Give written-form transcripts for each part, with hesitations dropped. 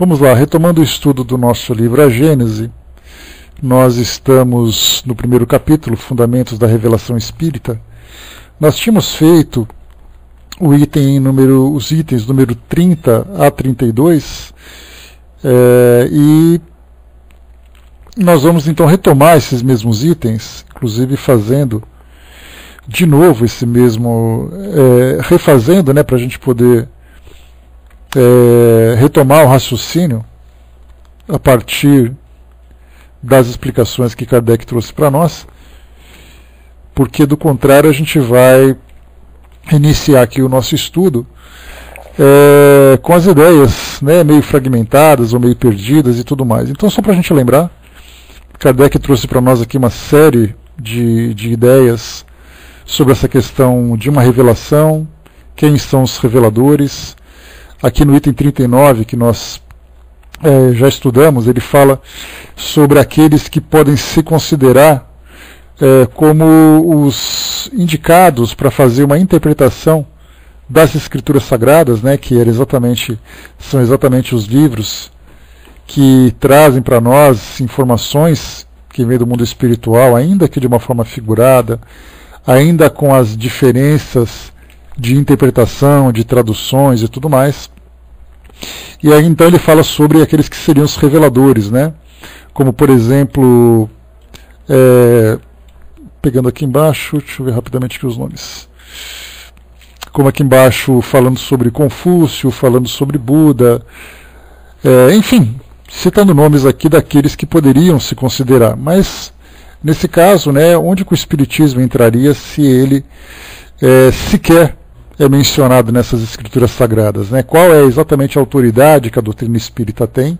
Vamos lá, retomando o estudo do nosso livro A Gênese, nós estamos no primeiro capítulo, Fundamentos da Revelação Espírita. Nós tínhamos feito os itens número 30 a 32, e nós vamos então retomar esses mesmos itens, inclusive fazendo de novo esse mesmo, refazendo, para a gente poder retomar o raciocínio a partir das explicações que Kardec trouxe para nós, porque do contrário a gente vai iniciar aqui o nosso estudo com as ideias meio fragmentadas ou meio perdidas e tudo mais. Então, só para a gente lembrar, Kardec trouxe para nós aqui uma série de ideias sobre essa questão de uma revelação, quem são os reveladores. Aqui no item 39, que nós já estudamos, ele fala sobre aqueles que podem se considerar como os indicados para fazer uma interpretação das Escrituras Sagradas, que são exatamente os livros que trazem para nós informações que vêm do mundo espiritual, ainda que de uma forma figurada, ainda com as diferenças de interpretação, de traduções e tudo mais. E aí então ele fala sobre aqueles que seriam os reveladores, como por exemplo, pegando aqui embaixo, deixa eu ver rapidamente aqui os nomes, como aqui embaixo falando sobre Confúcio, falando sobre Buda, enfim, citando nomes aqui daqueles que poderiam se considerar, mas nesse caso, onde que o Espiritismo entraria se ele sequer é mencionado nessas Escrituras Sagradas? Qual é exatamente a autoridade que a doutrina espírita tem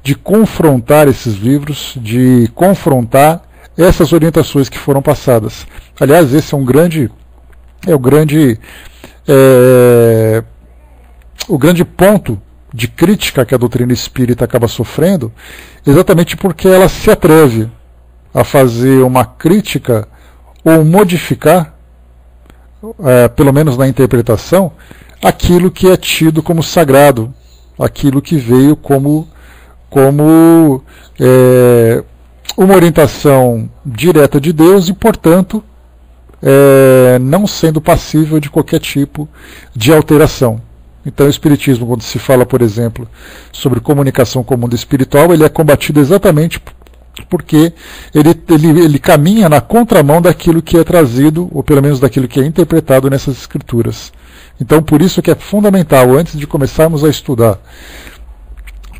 de confrontar esses livros, de confrontar essas orientações que foram passadas? Aliás, esse é o grande ponto de crítica que a doutrina espírita acaba sofrendo, exatamente porque ela se atreve a fazer uma crítica ou modificar, pelo menos na interpretação, aquilo que é tido como sagrado, aquilo que veio como uma orientação direta de Deus e, portanto, não sendo passível de qualquer tipo de alteração. Então o Espiritismo, quando se fala, por exemplo, sobre comunicação com o mundo espiritual, ele é combatido exatamente porque ele caminha na contramão daquilo que é trazido, ou pelo menos daquilo que é interpretado nessas Escrituras. Então, por isso que é fundamental, antes de começarmos a estudar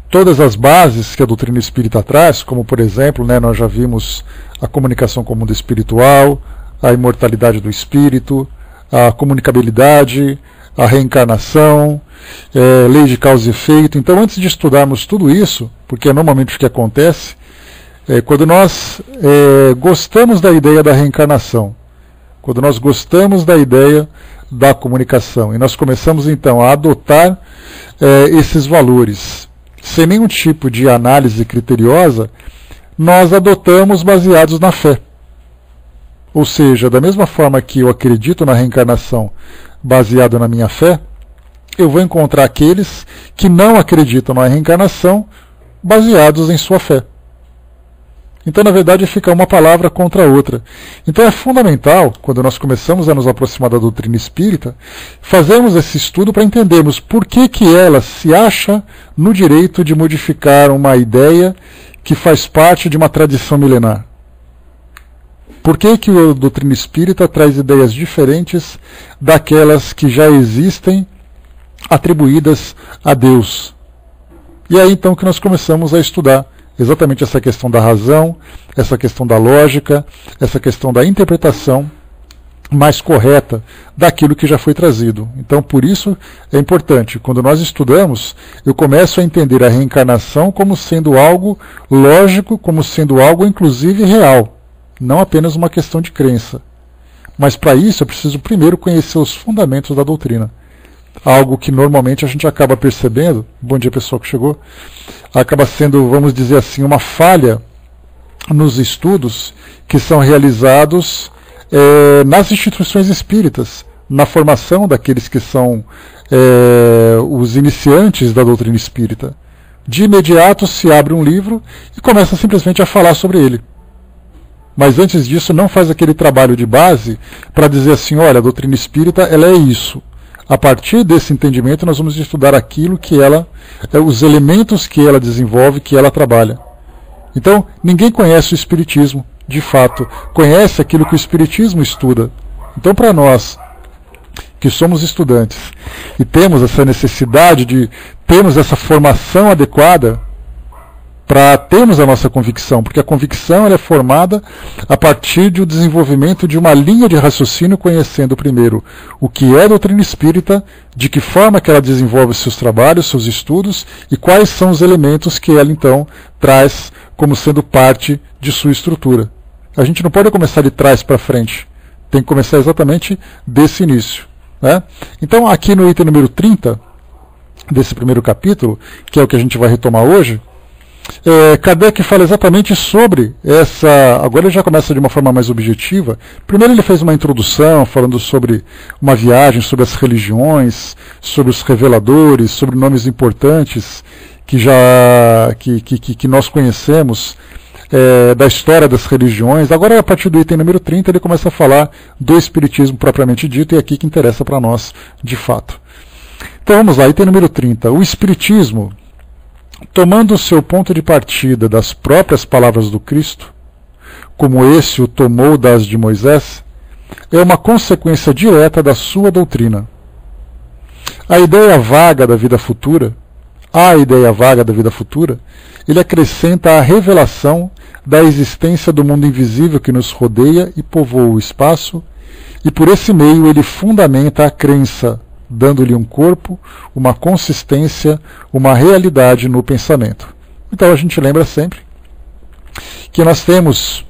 todas as bases que a doutrina espírita traz, como por exemplo, nós já vimos a comunicação com o mundo espiritual, a imortalidade do espírito, a comunicabilidade, a reencarnação, lei de causa e efeito. Então, antes de estudarmos tudo isso, porque é normalmente o que acontece, quando nós gostamos da ideia da reencarnação, quando nós gostamos da ideia da comunicação, e nós começamos então a adotar esses valores sem nenhum tipo de análise criteriosa, nós adotamos baseados na fé. Ou seja, da mesma forma que eu acredito na reencarnação baseado na minha fé, eu vou encontrar aqueles que não acreditam na reencarnação baseados em sua fé. Então, na verdade, fica uma palavra contra a outra. Então é fundamental, quando nós começamos a nos aproximar da doutrina espírita, fazermos esse estudo para entendermos por que ela se acha no direito de modificar uma ideia que faz parte de uma tradição milenar. Por que a doutrina espírita traz ideias diferentes daquelas que já existem atribuídas a Deus? E é aí então que nós começamos a estudar exatamente essa questão da razão, essa questão da lógica, essa questão da interpretação mais correta daquilo que já foi trazido. Então, por isso é importante, quando nós estudamos, eu começo a entender a reencarnação como sendo algo lógico, como sendo algo inclusive real, não apenas uma questão de crença. Mas para isso eu preciso primeiro conhecer os fundamentos da doutrina. Algo que normalmente a gente acaba percebendo, bom dia pessoal que chegou, acaba sendo, vamos dizer assim, uma falha nos estudos que são realizados nas instituições espíritas, na formação daqueles que são os iniciantes da doutrina espírita. De imediato se abre um livro e começa simplesmente a falar sobre ele. Mas antes disso não faz aquele trabalho de base para dizer assim, olha, a doutrina espírita ela é isso. A partir desse entendimento nós vamos estudar aquilo que ela, os elementos que ela desenvolve, que ela trabalha. Então, ninguém conhece o Espiritismo, de fato. Conhece aquilo que o Espiritismo estuda. Então, para nós, que somos estudantes, e temos essa necessidade de termos essa formação adequada para termos a nossa convicção, porque a convicção ela é formada a partir do desenvolvimento de uma linha de raciocínio, conhecendo primeiro o que é a doutrina espírita, de que forma que ela desenvolve seus trabalhos, seus estudos, e quais são os elementos que ela então traz como sendo parte de sua estrutura. A gente não pode começar de trás para frente, tem que começar exatamente desse início, né? Então aqui no item número 30, desse primeiro capítulo, que é o que a gente vai retomar hoje, Kardec fala exatamente sobre essa. Agora ele já começa de uma forma mais objetiva. Primeiro ele fez uma introdução falando sobre uma viagem, sobre as religiões, sobre os reveladores, sobre nomes importantes que nós conhecemos da história das religiões. Agora, a partir do item número 30, ele começa a falar do Espiritismo propriamente dito, e é aqui que interessa para nós de fato. Então vamos lá, item número 30. O Espiritismo, tomando o seu ponto de partida das próprias palavras do Cristo, como esse o tomou das de Moisés, é uma consequência direta da sua doutrina. A ideia vaga da vida futura, ele acrescenta a revelação da existência do mundo invisível que nos rodeia e povoa o espaço, e por esse meio ele fundamenta a crença, dando-lhe um corpo, uma consistência, uma realidade no pensamento. Então a gente lembra sempre que nós temos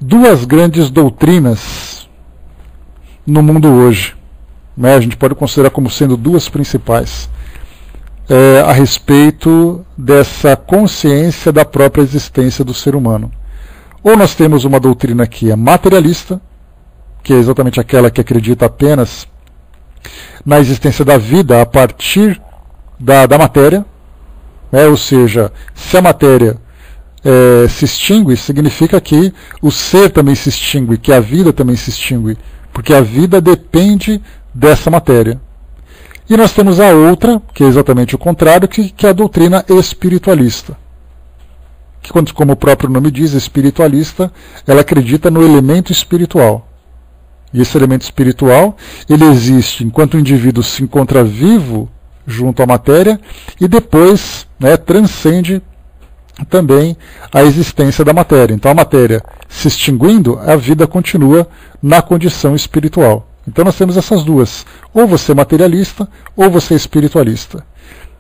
duas grandes doutrinas no mundo hoje, né? A gente pode considerar como sendo duas principais, a respeito dessa consciência da própria existência do ser humano. Ou nós temos uma doutrina que é materialista, que é exatamente aquela que acredita apenas na existência da vida a partir da matéria, né? Ou seja, se a matéria se extingue, significa que o ser também se extingue, que a vida também se extingue, porque a vida depende dessa matéria. E nós temos a outra, que é exatamente o contrário, que é a doutrina espiritualista. Que, como o próprio nome diz, espiritualista, ela acredita no elemento espiritual. E esse elemento espiritual, ele existe enquanto o indivíduo se encontra vivo junto à matéria e depois, né, transcende também a existência da matéria. Então a matéria se extinguindo, a vida continua na condição espiritual. Então nós temos essas duas, ou você é materialista, ou você é espiritualista.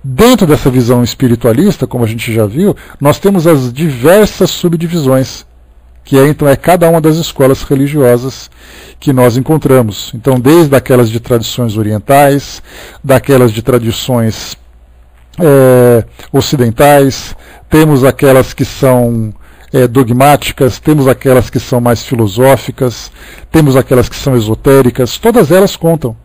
Dentro dessa visão espiritualista, como a gente já viu, nós temos as diversas subdivisões, que então é cada uma das escolas religiosas que nós encontramos. Então, desde aquelas de tradições orientais, daquelas de tradições ocidentais, temos aquelas que são dogmáticas, temos aquelas que são mais filosóficas, temos aquelas que são esotéricas, todas elas contam.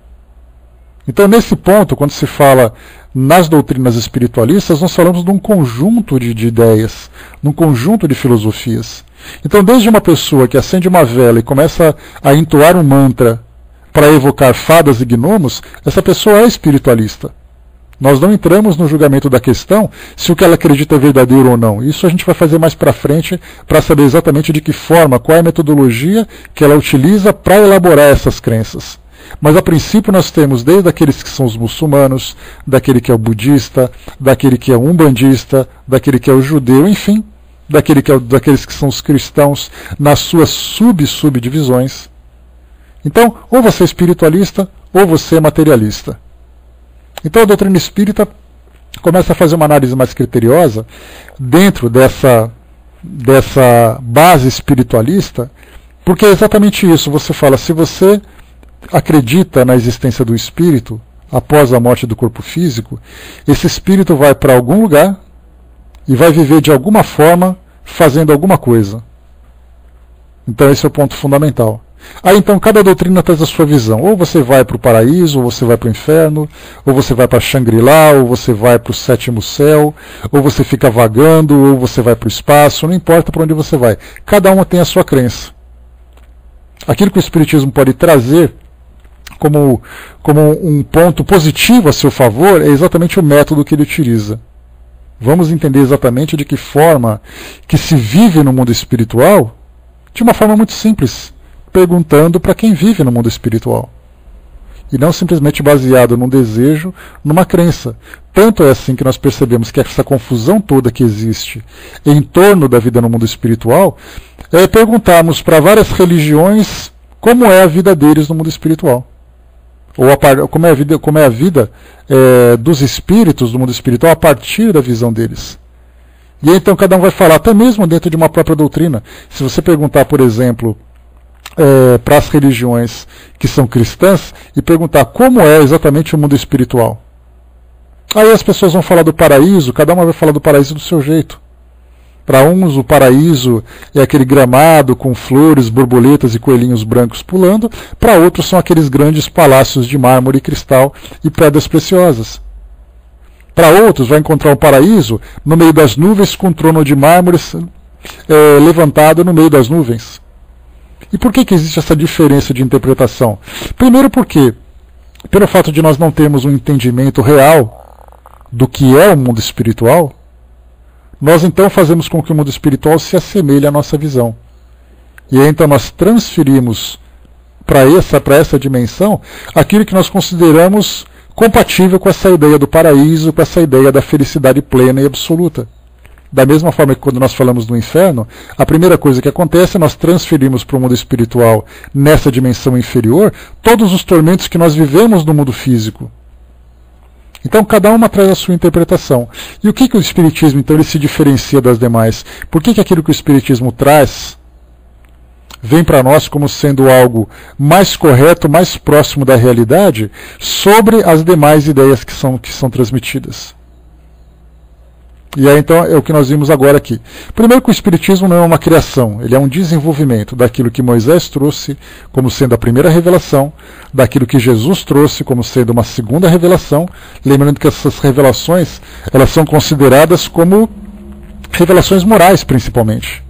Então, nesse ponto, quando se fala nas doutrinas espiritualistas, nós falamos de um conjunto de ideias, de um conjunto de filosofias. Então, desde uma pessoa que acende uma vela e começa a entoar um mantra para evocar fadas e gnomos, essa pessoa é espiritualista. Nós não entramos no julgamento da questão se o que ela acredita é verdadeiro ou não. Isso a gente vai fazer mais para frente para saber exatamente de que forma, qual é a metodologia que ela utiliza para elaborar essas crenças. Mas a princípio nós temos desde aqueles que são os muçulmanos, daquele que é o budista, daquele que é o umbandista, daquele que é o judeu, enfim, daqueles que são os cristãos nas suas subdivisões. Então, ou você é espiritualista, ou você é materialista. Então a doutrina espírita começa a fazer uma análise mais criteriosa dentro dessa base espiritualista, porque é exatamente isso. Você fala, se você acredita na existência do espírito após a morte do corpo físico, esse espírito vai para algum lugar e vai viver de alguma forma fazendo alguma coisa. Então esse é o ponto fundamental. Aí então cada doutrina traz a sua visão. Ou você vai para o paraíso, ou você vai para o inferno, ou você vai para Shangri-La, ou você vai para o sétimo céu, ou você fica vagando, ou você vai para o espaço, não importa para onde você vai. Cada uma tem a sua crença. Aquilo que o Espiritismo pode trazer como um ponto positivo a seu favor é exatamente o método que ele utiliza. Vamos entender exatamente de que forma que se vive no mundo espiritual, de uma forma muito simples, perguntando para quem vive no mundo espiritual. E não simplesmente baseado num desejo, numa crença. Tanto é assim que nós percebemos que essa confusão toda que existe em torno da vida no mundo espiritual é perguntarmos para várias religiões como é a vida deles no mundo espiritual. Ou como é a vida dos espíritos do mundo espiritual a partir da visão deles. E aí, então cada um vai falar, até mesmo dentro de uma própria doutrina. Se você perguntar, por exemplo, para as religiões que são cristãs e perguntar como é exatamente o mundo espiritual. Aí as pessoas vão falar do paraíso, cada uma vai falar do paraíso do seu jeito. Para uns o paraíso é aquele gramado com flores, borboletas e coelhinhos brancos pulando, para outros são aqueles grandes palácios de mármore e cristal e pedras preciosas. Para outros vai encontrar um paraíso no meio das nuvens com um trono de mármore levantado no meio das nuvens. E por que existe essa diferença de interpretação? Primeiro porque, pelo fato de nós não termos um entendimento real do que é o mundo espiritual, nós então fazemos com que o mundo espiritual se assemelhe à nossa visão. E aí então nós transferimos para essa dimensão aquilo que nós consideramos compatível com essa ideia do paraíso, com essa ideia da felicidade plena e absoluta. Da mesma forma que quando nós falamos do inferno, a primeira coisa que acontece é nós transferimos para o mundo espiritual, nessa dimensão inferior, todos os tormentos que nós vivemos no mundo físico. Então cada uma traz a sua interpretação. E o que o Espiritismo então ele se diferencia das demais? Por que aquilo que o Espiritismo traz vem para nós como sendo algo mais correto, mais próximo da realidade, sobre as demais ideias que são transmitidas? E aí então é o que nós vimos agora aqui. Primeiro que o Espiritismo não é uma criação, ele é um desenvolvimento daquilo que Moisés trouxe como sendo a primeira revelação, daquilo que Jesus trouxe como sendo uma segunda revelação, lembrando que essas revelações elas são consideradas como revelações morais principalmente.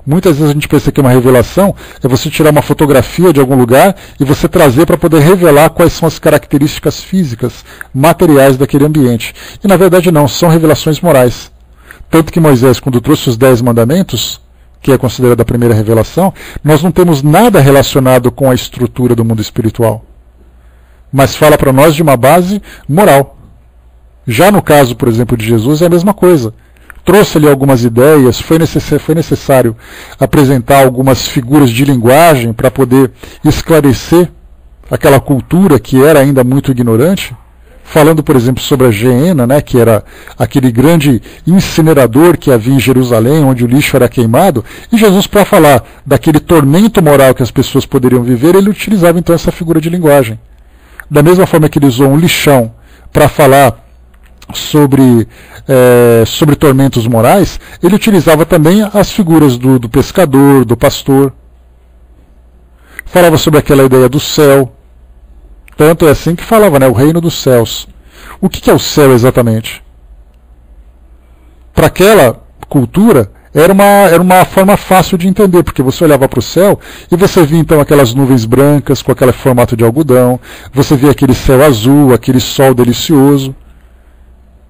Muitas vezes a gente pensa que uma revelação é você tirar uma fotografia de algum lugar e você trazer para poder revelar quais são as características físicas, materiais daquele ambiente. E na verdade não, são revelações morais. Tanto que Moisés, quando trouxe os 10 mandamentos, que é considerada a primeira revelação, nós não temos nada relacionado com a estrutura do mundo espiritual. Mas fala para nós de uma base moral. Já no caso, por exemplo, de Jesus, é a mesma coisa. Trouxe ali algumas ideias, foi necessário apresentar algumas figuras de linguagem para poder esclarecer aquela cultura que era ainda muito ignorante, falando, por exemplo, sobre a Geena, né, que era aquele grande incinerador que havia em Jerusalém, onde o lixo era queimado, e Jesus, para falar daquele tormento moral que as pessoas poderiam viver, ele utilizava então essa figura de linguagem. Da mesma forma que ele usou um lixão para falar sobre tormentos morais, ele utilizava também as figuras do pescador, do pastor. Falava sobre aquela ideia do céu. Tanto é assim que falava, né, o reino dos céus. O que é o céu exatamente? Para aquela cultura, era uma forma fácil de entender, porque você olhava para o céu e você via então aquelas nuvens brancas com aquele formato de algodão, você via aquele céu azul, aquele sol delicioso.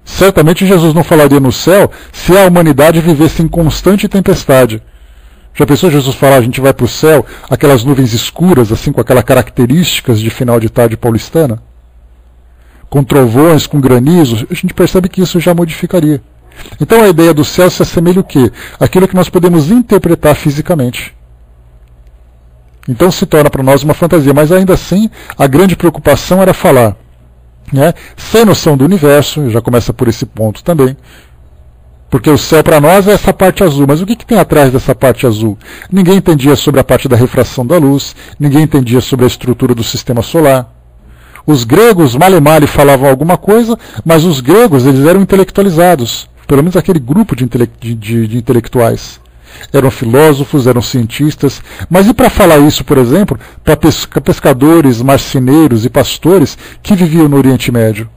Certamente Jesus não falaria no céu se a humanidade vivesse em constante tempestade. Já pensou Jesus falar, a gente vai para o céu, aquelas nuvens escuras, assim, com aquelas características de final de tarde paulistana? Com trovões, com granizos, a gente percebe que isso já modificaria. Então a ideia do céu se assemelha o quê? Aquilo que nós podemos interpretar fisicamente. Então se torna para nós uma fantasia, mas ainda assim a grande preocupação era falar, né, sem noção do universo, já começa por esse ponto também, porque o céu para nós é essa parte azul, mas o que tem atrás dessa parte azul? Ninguém entendia sobre a parte da refração da luz, ninguém entendia sobre a estrutura do sistema solar. Os gregos, male falavam alguma coisa, mas os gregos eles eram intelectualizados, pelo menos aquele grupo de intelectuais. eram filósofos, eram cientistas. Mas e para falar isso, por exemplo, para pescadores, marceneiros e pastores que viviam no Oriente Médio?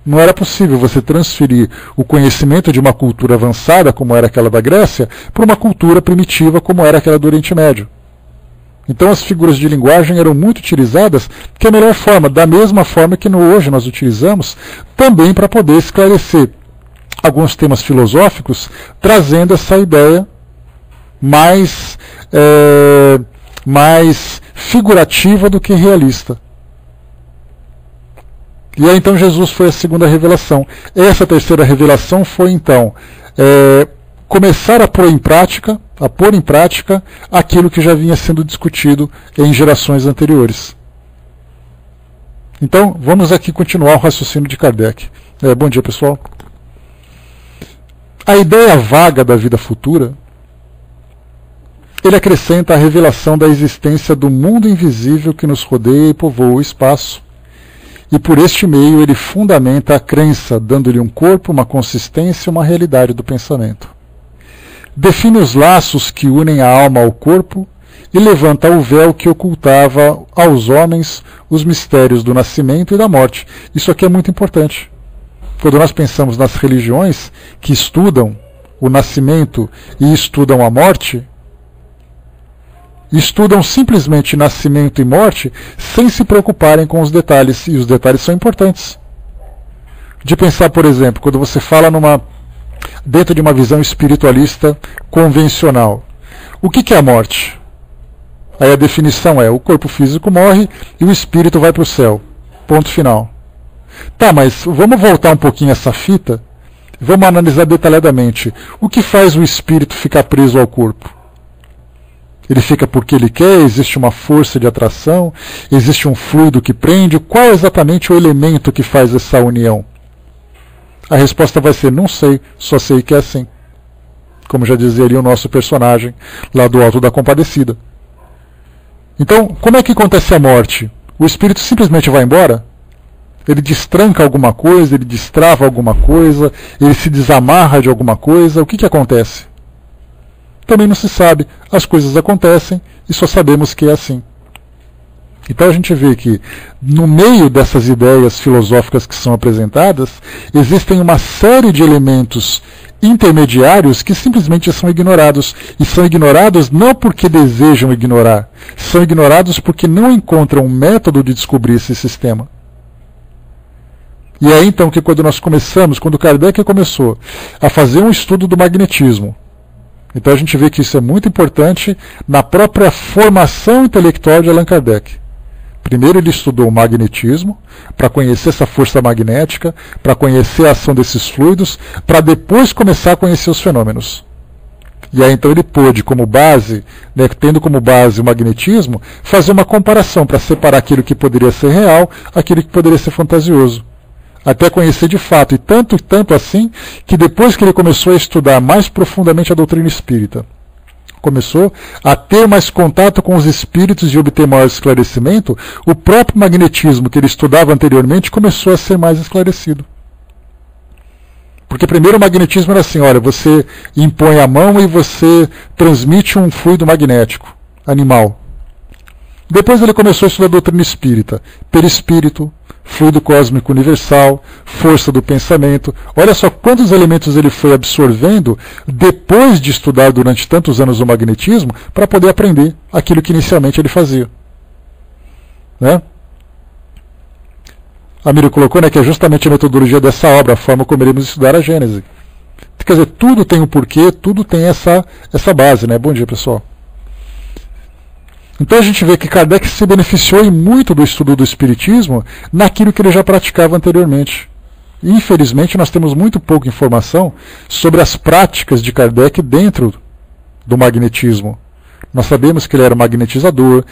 Não era possível você transferir o conhecimento de uma cultura avançada, como era aquela da Grécia, para uma cultura primitiva, como era aquela do Oriente Médio. Então as figuras de linguagem eram muito utilizadas, que é a melhor forma, da mesma forma que hoje nós utilizamos, também para poder esclarecer alguns temas filosóficos, trazendo essa ideia mais figurativa do que realista. E aí então Jesus foi a segunda revelação. Essa terceira revelação foi então começar a pôr em prática aquilo que já vinha sendo discutido em gerações anteriores. Então, vamos aqui continuar o raciocínio de Kardec. Bom dia, pessoal. A ideia vaga da vida futura, ele acrescenta a revelação da existência do mundo invisível que nos rodeia e povoa o espaço, e por este meio ele fundamenta a crença, dando-lhe um corpo, uma consistência e uma realidade do pensamento. Define os laços que unem a alma ao corpo e levanta o véu que ocultava aos homens os mistérios do nascimento e da morte. Isso aqui é muito importante. Quando nós pensamos nas religiões que estudam o nascimento e estudam a morte, estudam simplesmente nascimento e morte sem se preocuparem com os detalhes, e os detalhes são importantes. De pensar, por exemplo, quando você fala dentro de uma visão espiritualista convencional, o que é a morte? Aí a definição é: o corpo físico morre e o espírito vai para o céu. Ponto final. Tá, mas vamos voltar um pouquinho essa fita, vamos analisar detalhadamente. O que faz o espírito ficar preso ao corpo? Ele fica porque ele quer? Existe uma força de atração? Existe um fluido que prende? Qual é exatamente o elemento que faz essa união? A resposta vai ser: não sei, só sei que é assim. Como já dizia ali o nosso personagem lá do Alto da Compadecida. Então, como é que acontece a morte? O espírito simplesmente vai embora? Ele destranca alguma coisa, ele destrava alguma coisa, ele se desamarra de alguma coisa? O que acontece? Também não se sabe. As coisas acontecem e só sabemos que é assim. Então a gente vê que, no meio dessas ideias filosóficas que são apresentadas, existem uma série de elementos intermediários que simplesmente são ignorados. E são ignorados não porque desejam ignorar, são ignorados porque não encontram um método de descobrir esse sistema. E é então que quando Kardec começou a fazer um estudo do magnetismo, então a gente vê que isso é muito importante na própria formação intelectual de Allan Kardec. Primeiro ele estudou o magnetismo, para conhecer essa força magnética, para conhecer a ação desses fluidos, para depois começar a conhecer os fenômenos. E aí então ele pôde, como base, tendo como base o magnetismo, fazer uma comparação para separar aquilo que poderia ser real, aquilo que poderia ser fantasioso. Até conhecer de fato, e tanto assim, que depois que ele começou a estudar mais profundamente a doutrina espírita, começou a ter mais contato com os espíritos e obter maior esclarecimento, o próprio magnetismo que ele estudava anteriormente começou a ser mais esclarecido. Porque primeiro o magnetismo era assim: olha, você impõe a mão e você transmite um fluido magnético, animal. Depois ele começou a estudar a doutrina espírita, perispírito, fluido cósmico universal, força do pensamento. Olha só quantos elementos ele foi absorvendo depois de estudar durante tantos anos o magnetismo para poder aprender aquilo que inicialmente ele fazia. Né? A Miriam colocou, que é justamente a metodologia dessa obra, a forma como iremos estudar a Gênese. Quer dizer, tudo tem um porquê, tudo tem essa base. Né? Bom dia, pessoal. Então a gente vê que Kardec se beneficiou muito do estudo do Espiritismo naquilo que ele já praticava anteriormente. Infelizmente nós temos muito pouca informação sobre as práticas de Kardec dentro do magnetismo. Nós sabemos que ele era magnetizador,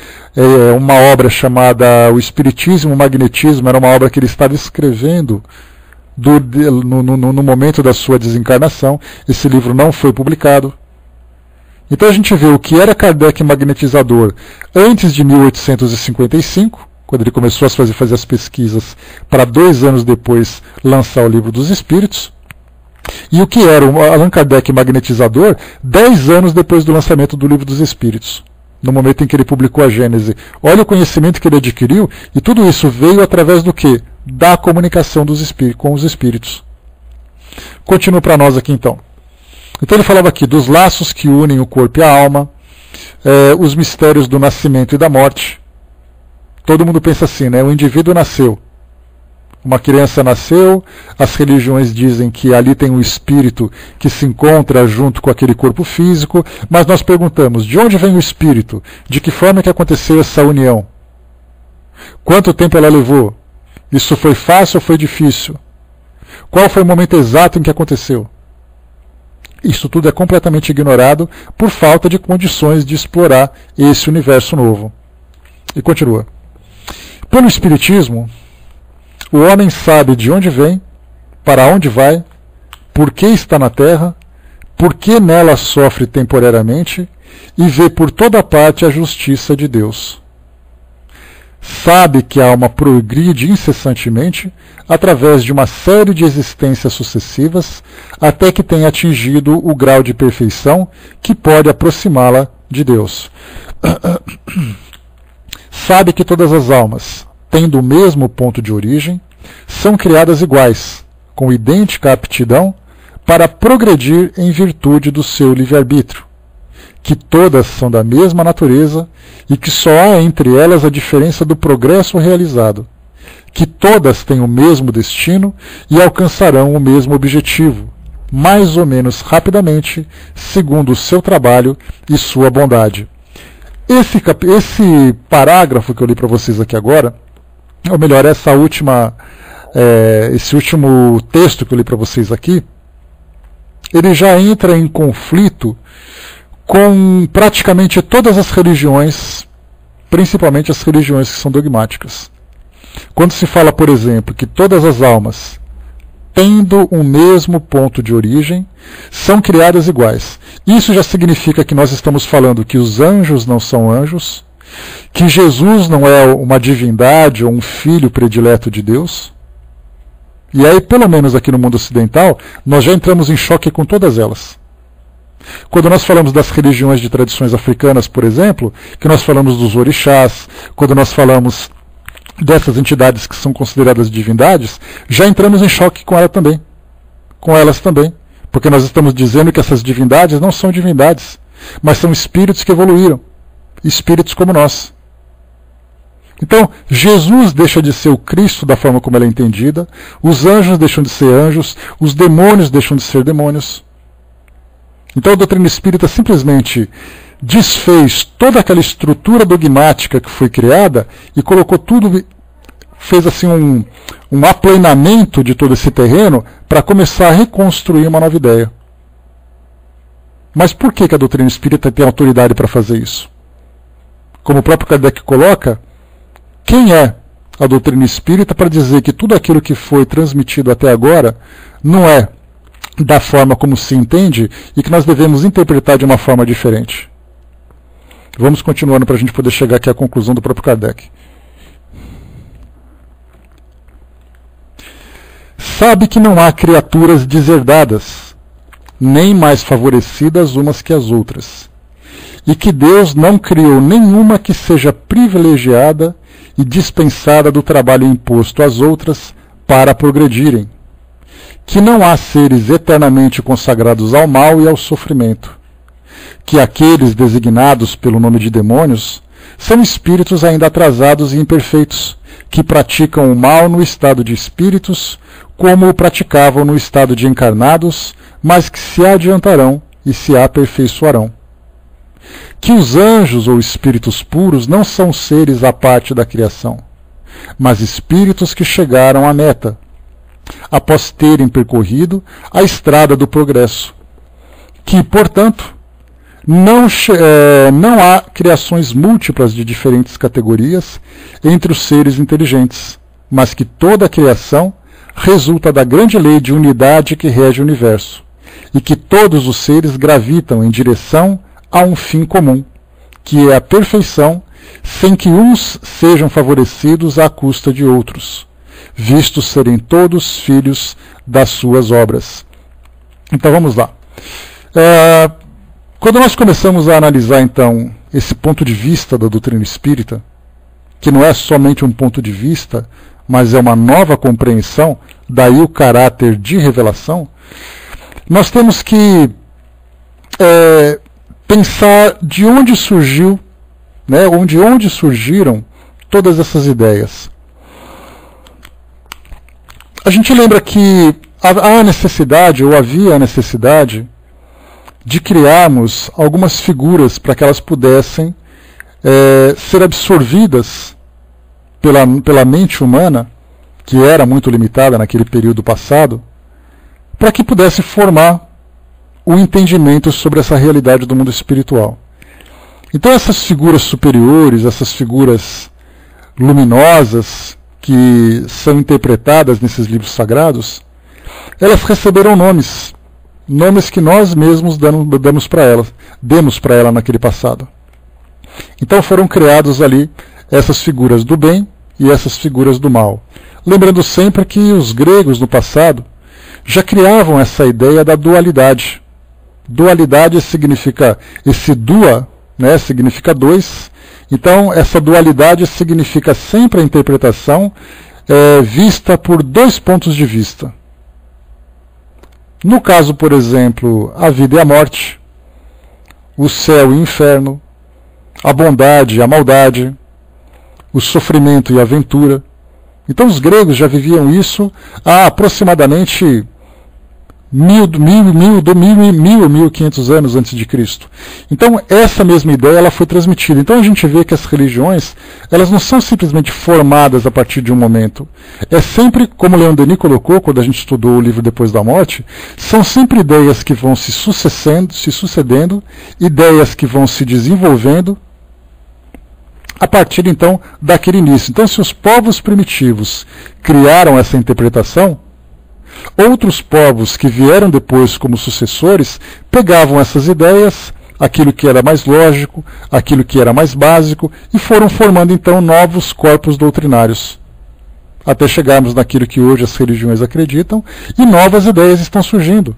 uma obra chamada O Espiritismo e o Magnetismo era uma obra que ele estava escrevendo no momento da sua desencarnação. Esse livro não foi publicado. Então a gente vê o que era Kardec magnetizador antes de 1855, quando ele começou a fazer as pesquisas para 2 anos depois lançar o Livro dos Espíritos, E o que era o Allan Kardec magnetizador 10 anos depois do lançamento do Livro dos Espíritos, no momento em que ele publicou a Gênese. Olha o conhecimento que ele adquiriu, e tudo isso veio através do quê? Da comunicação dos espíritos, com os espíritos. Continua para nós aqui então. Então ele falava aqui dos laços que unem o corpo e a alma, os mistérios do nascimento e da morte. Todo mundo pensa assim, né? O indivíduo nasceu. Uma criança nasceu, as religiões dizem que ali tem um espírito que se encontra junto com aquele corpo físico, mas nós perguntamos, de onde vem o espírito? De que forma que aconteceu essa união? Quanto tempo ela levou? Isso foi fácil ou foi difícil? Qual foi o momento exato em que aconteceu? Isso tudo é completamente ignorado por falta de condições de explorar esse universo novo. E continua. Pelo Espiritismo, o homem sabe de onde vem, para onde vai, por que está na Terra, por que nela sofre temporariamente e vê por toda parte a justiça de Deus. Sabe que a alma progride incessantemente através de uma série de existências sucessivas até que tenha atingido o grau de perfeição que pode aproximá-la de Deus. Sabe que todas as almas, tendo o mesmo ponto de origem, são criadas iguais, com idêntica aptidão para progredir em virtude do seu livre-arbítrio, que todas são da mesma natureza e que só há entre elas a diferença do progresso realizado, que todas têm o mesmo destino e alcançarão o mesmo objetivo, mais ou menos rapidamente, segundo o seu trabalho e sua bondade. Esse parágrafo que eu li para vocês aqui agora, ou melhor, esse último texto que eu li para vocês aqui, ele já entra em conflito com praticamente todas as religiões, principalmente as religiões que são dogmáticas. Quando se fala, por exemplo, que todas as almas, tendo um mesmo ponto de origem, são criadas iguais. Isso já significa que nós estamos falando que os anjos não são anjos, que Jesus não é uma divindade ou um filho predileto de Deus. E aí, pelo menos aqui no mundo ocidental, nós já entramos em choque com todas elas. Quando nós falamos das religiões de tradições africanas, por exemplo, que nós falamos dos orixás, quando nós falamos dessas entidades que são consideradas divindades, já entramos em choque com elas também, porque nós estamos dizendo que essas divindades não são divindades, mas são espíritos que evoluíram, espíritos como nós. Então, Jesus deixa de ser o Cristo da forma como ela é entendida, os anjos deixam de ser anjos, os demônios deixam de ser demônios. Então a doutrina espírita simplesmente desfez toda aquela estrutura dogmática que foi criada e colocou tudo, fez assim um aplanamento de todo esse terreno para começar a reconstruir uma nova ideia. Mas por que a doutrina espírita tem autoridade para fazer isso? Como o próprio Kardec coloca, quem é a doutrina espírita para dizer que tudo aquilo que foi transmitido até agora não é da forma como se entende e que nós devemos interpretar de uma forma diferente? Vamos continuando para a gente poder chegar aqui à conclusão do próprio Kardec. Sabe que não há criaturas deserdadas, nem mais favorecidas umas que as outras, e que Deus não criou nenhuma que seja privilegiada e dispensada do trabalho imposto às outras para progredirem, que não há seres eternamente consagrados ao mal e ao sofrimento, que aqueles designados pelo nome de demônios são espíritos ainda atrasados e imperfeitos, que praticam o mal no estado de espíritos, como o praticavam no estado de encarnados, mas que se adiantarão e se aperfeiçoarão. Que os anjos ou espíritos puros não são seres à parte da criação, mas espíritos que chegaram à meta, após terem percorrido a estrada do progresso. Que, portanto, não há criações múltiplas de diferentes categorias entre os seres inteligentes, mas que toda a criação resulta da grande lei de unidade que rege o universo, e que todos os seres gravitam em direção a um fim comum, que é a perfeição, sem que uns sejam favorecidos à custa de outros, vistos serem todos filhos das suas obras. Então vamos lá. Quando nós começamos a analisar então esse ponto de vista da doutrina espírita, que não é somente um ponto de vista, mas é uma nova compreensão, daí o caráter de revelação, nós temos que pensar de onde surgiu, né, onde surgiram todas essas ideias. A gente lembra que há necessidade, ou havia a necessidade, de criarmos algumas figuras para que elas pudessem ser absorvidas pela mente humana, que era muito limitada naquele período passado, para que pudesse formar um entendimento sobre essa realidade do mundo espiritual. Então essas figuras superiores, essas figuras luminosas que são interpretadas nesses livros sagrados, elas receberam nomes que nós mesmos demos para ela naquele passado. Então foram criados ali essas figuras do bem e essas figuras do mal. Lembrando sempre que os gregos no passado já criavam essa ideia da dualidade. Dualidade significa, esse dua, né, significa dois. Então essa dualidade significa sempre a interpretação vista por dois pontos de vista. No caso, por exemplo, a vida e a morte, o céu e o inferno, a bondade e a maldade, o sofrimento e a aventura. Então os gregos já viviam isso há aproximadamente 1.500 anos antes de Cristo. Então essa mesma ideia ela foi transmitida. Então a gente vê que as religiões elas não são simplesmente formadas a partir de um momento. É sempre, como Leon Denis colocou quando a gente estudou o livro Depois da Morte, são sempre ideias que vão se sucedendo, ideias que vão se desenvolvendo a partir então daquele início. Então se os povos primitivos criaram essa interpretação, outros povos que vieram depois como sucessores pegavam essas ideias, aquilo que era mais lógico, aquilo que era mais básico, e foram formando então novos corpos doutrinários, até chegarmos naquilo que hoje as religiões acreditam, e novas ideias estão surgindo.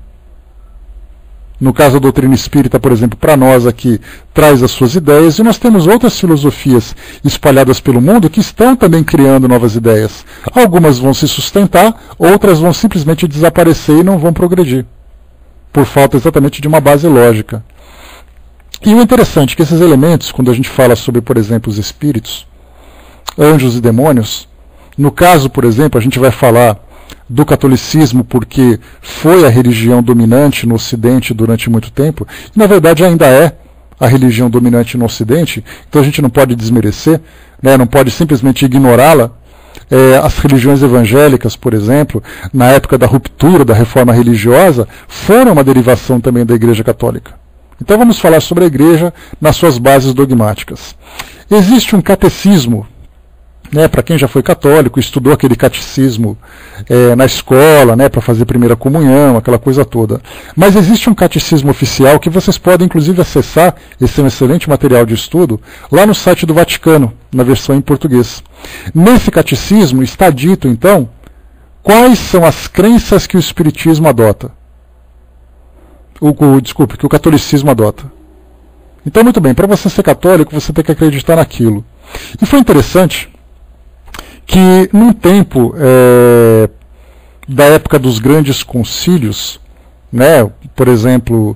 No caso da doutrina espírita, por exemplo, para nós aqui, traz as suas ideias, e nós temos outras filosofias espalhadas pelo mundo que estão também criando novas ideias. Algumas vão se sustentar, outras vão simplesmente desaparecer e não vão progredir, por falta exatamente de uma base lógica. E o interessante é que esses elementos, quando a gente fala sobre, por exemplo, os espíritos, anjos e demônios, no caso, por exemplo, a gente vai falar do catolicismo porque foi a religião dominante no Ocidente durante muito tempo, e na verdade ainda é a religião dominante no Ocidente, então a gente não pode desmerecer, né, não pode simplesmente ignorá-la. As religiões evangélicas, por exemplo, na época da ruptura da reforma religiosa, foram uma derivação também da Igreja Católica. Então vamos falar sobre a Igreja nas suas bases dogmáticas. Existe um catecismo, né, para quem já foi católico, estudou aquele catecismo na escola, né, para fazer primeira comunhão, aquela coisa toda. Mas existe um catecismo oficial que vocês podem inclusive acessar, esse é um excelente material de estudo, lá no site do Vaticano, na versão em português. Nesse catecismo está dito, então, quais são as crenças que o Espiritismo adota. Desculpe, que o catolicismo adota. Então, muito bem, para você ser católico, você tem que acreditar naquilo. E foi interessante que num tempo da época dos grandes concílios, né, por exemplo,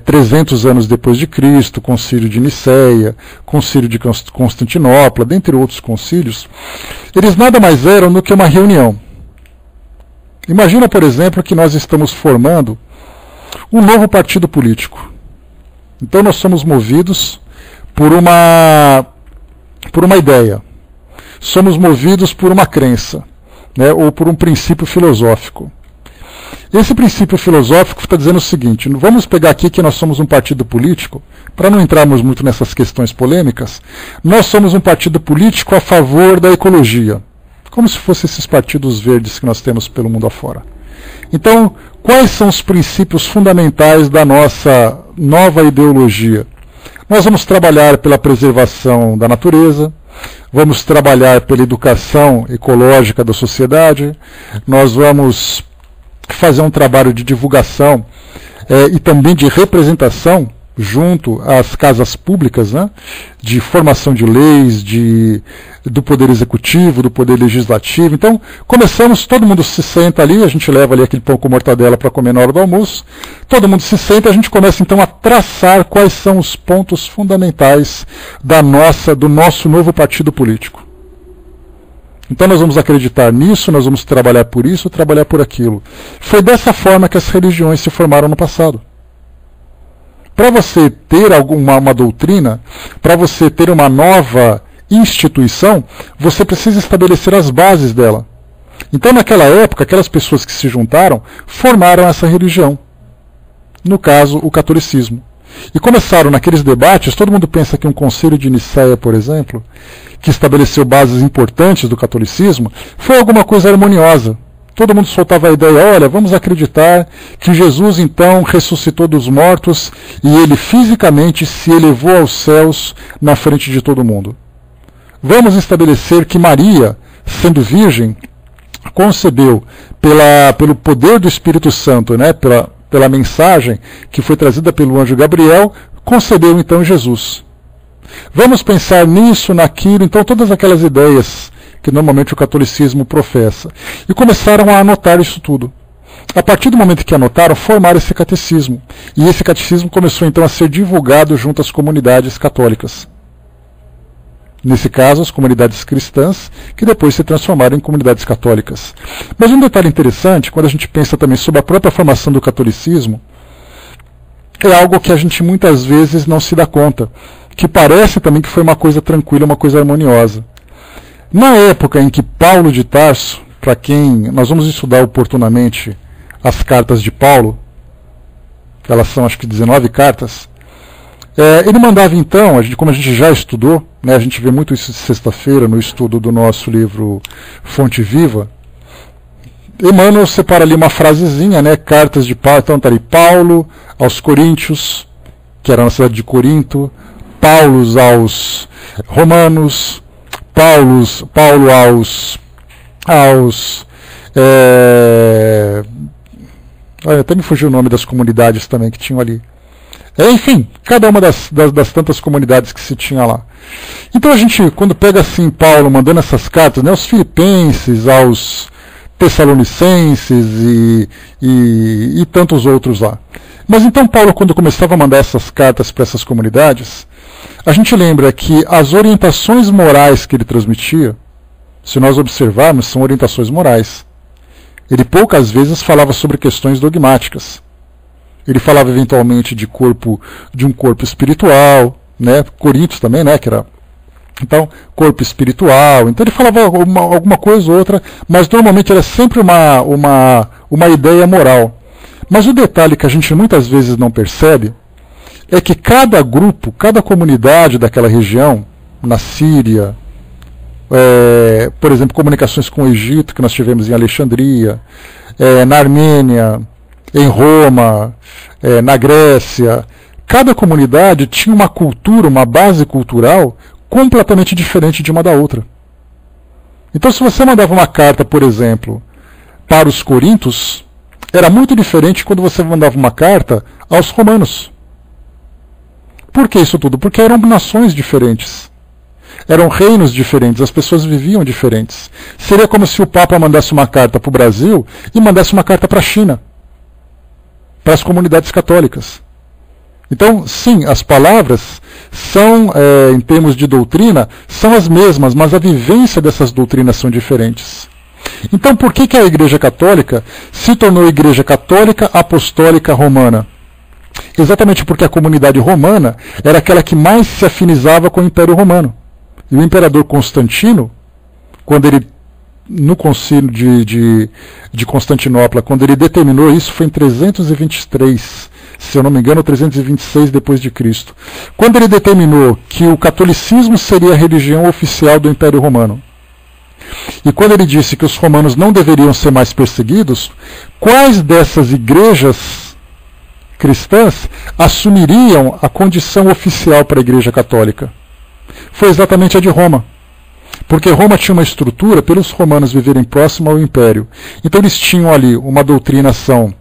300 anos depois de Cristo, concílio de Niceia, concílio de Constantinopla, dentre outros concílios, eles nada mais eram do que uma reunião. Imagina, por exemplo, que nós estamos formando um novo partido político. Então nós somos movidos por uma ideia. Somos movidos por uma crença, né, ou por um princípio filosófico. Esse princípio filosófico está dizendo o seguinte: vamos pegar aqui que nós somos um partido político, para não entrarmos muito nessas questões polêmicas, nós somos um partido político a favor da ecologia, como se fossem esses partidos verdes que nós temos pelo mundo afora. Então, quais são os princípios fundamentais da nossa nova ideologia? Nós vamos trabalhar pela preservação da natureza, vamos trabalhar pela educação ecológica da sociedade, nós vamos fazer um trabalho de divulgação e também de representação junto às casas públicas, né, de formação de leis, do poder executivo, do poder legislativo. Então, começamos, todo mundo se senta ali, a gente leva ali aquele pão com mortadela para comer na hora do almoço, todo mundo se senta e a gente começa então a traçar quais são os pontos fundamentais do nosso novo partido político. Então nós vamos acreditar nisso, nós vamos trabalhar por isso, trabalhar por aquilo. Foi dessa forma que as religiões se formaram no passado. Para você ter uma doutrina, para você ter uma nova instituição, você precisa estabelecer as bases dela. Então, naquela época, aquelas pessoas que se juntaram formaram essa religião. No caso, o catolicismo. E começaram naqueles debates, todo mundo pensa que um concílio de Nicéia, por exemplo, que estabeleceu bases importantes do catolicismo, foi alguma coisa harmoniosa. Todo mundo soltava a ideia, olha, vamos acreditar que Jesus então ressuscitou dos mortos e ele fisicamente se elevou aos céus na frente de todo mundo. Vamos estabelecer que Maria, sendo virgem, concebeu pelo poder do Espírito Santo, né, pela mensagem que foi trazida pelo anjo Gabriel, concebeu então Jesus. Vamos pensar nisso, naquilo, então todas aquelas ideias que normalmente o catolicismo professa. E começaram a anotar isso tudo. A partir do momento que anotaram, formaram esse catecismo. E esse catecismo começou então a ser divulgado junto às comunidades católicas. Nesse caso, as comunidades cristãs, que depois se transformaram em comunidades católicas. Mas um detalhe interessante, quando a gente pensa também sobre a própria formação do catolicismo, é algo que a gente muitas vezes não se dá conta, que parece também que foi uma coisa tranquila, uma coisa harmoniosa. Na época em que Paulo de Tarso, para quem nós vamos estudar oportunamente as cartas de Paulo, elas são acho que 19 cartas, ele mandava então, como a gente já estudou, né, a gente vê muito isso sexta-feira no estudo do nosso livro Fonte Viva, Emmanuel separa ali uma frasezinha, né, cartas de Paulo, então está ali Paulo aos Coríntios, que era na cidade de Corinto, Paulo aos Romanos, Paulo até me fugiu o nome das comunidades também que tinham ali. Enfim, cada uma das tantas comunidades que se tinha lá. Então a gente, quando pega assim Paulo mandando essas cartas, né, aos filipenses, aos tessalonicenses e tantos outros lá. Mas então Paulo, quando começava a mandar essas cartas para essas comunidades, a gente lembra que as orientações morais que ele transmitia, se nós observarmos, são orientações morais. Ele poucas vezes falava sobre questões dogmáticas. Ele falava eventualmente de um corpo espiritual, né? Coríntios também, né? Que era, então, corpo espiritual. Então ele falava alguma coisa ou outra, mas normalmente era sempre uma ideia moral. Mas o detalhe que a gente muitas vezes não percebe é que cada grupo, cada comunidade daquela região, na Síria, por exemplo, comunicações com o Egito, que nós tivemos em Alexandria, na Armênia, em Roma, na Grécia, cada comunidade tinha uma cultura, uma base cultural completamente diferente de uma da outra. Então, se você mandava uma carta, por exemplo, para os coríntios, era muito diferente quando você mandava uma carta aos romanos. Por que isso tudo? Porque eram nações diferentes. Eram reinos diferentes, as pessoas viviam diferentes. Seria como se o Papa mandasse uma carta para o Brasil e mandasse uma carta para a China, para as comunidades católicas. Então, sim, as palavras são, em termos de doutrina, são as mesmas, mas a vivência dessas doutrinas são diferentes. Então, por que a Igreja Católica se tornou Igreja Católica Apostólica Romana? Exatamente porque a comunidade romana era aquela que mais se afinizava com o Império Romano. E o imperador Constantino, quando ele, no concílio de Constantinopla, quando ele determinou isso, foi em 323, se eu não me engano, 326 depois de Cristo. Quando ele determinou que o catolicismo seria a religião oficial do Império Romano, e quando ele disse que os romanos não deveriam ser mais perseguidos, quais dessas igrejas cristãs assumiriam a condição oficial para a Igreja Católica? Foi exatamente a de Roma. Porque Roma tinha uma estrutura, pelos romanos viverem próximo ao império. Então eles tinham ali uma doutrinação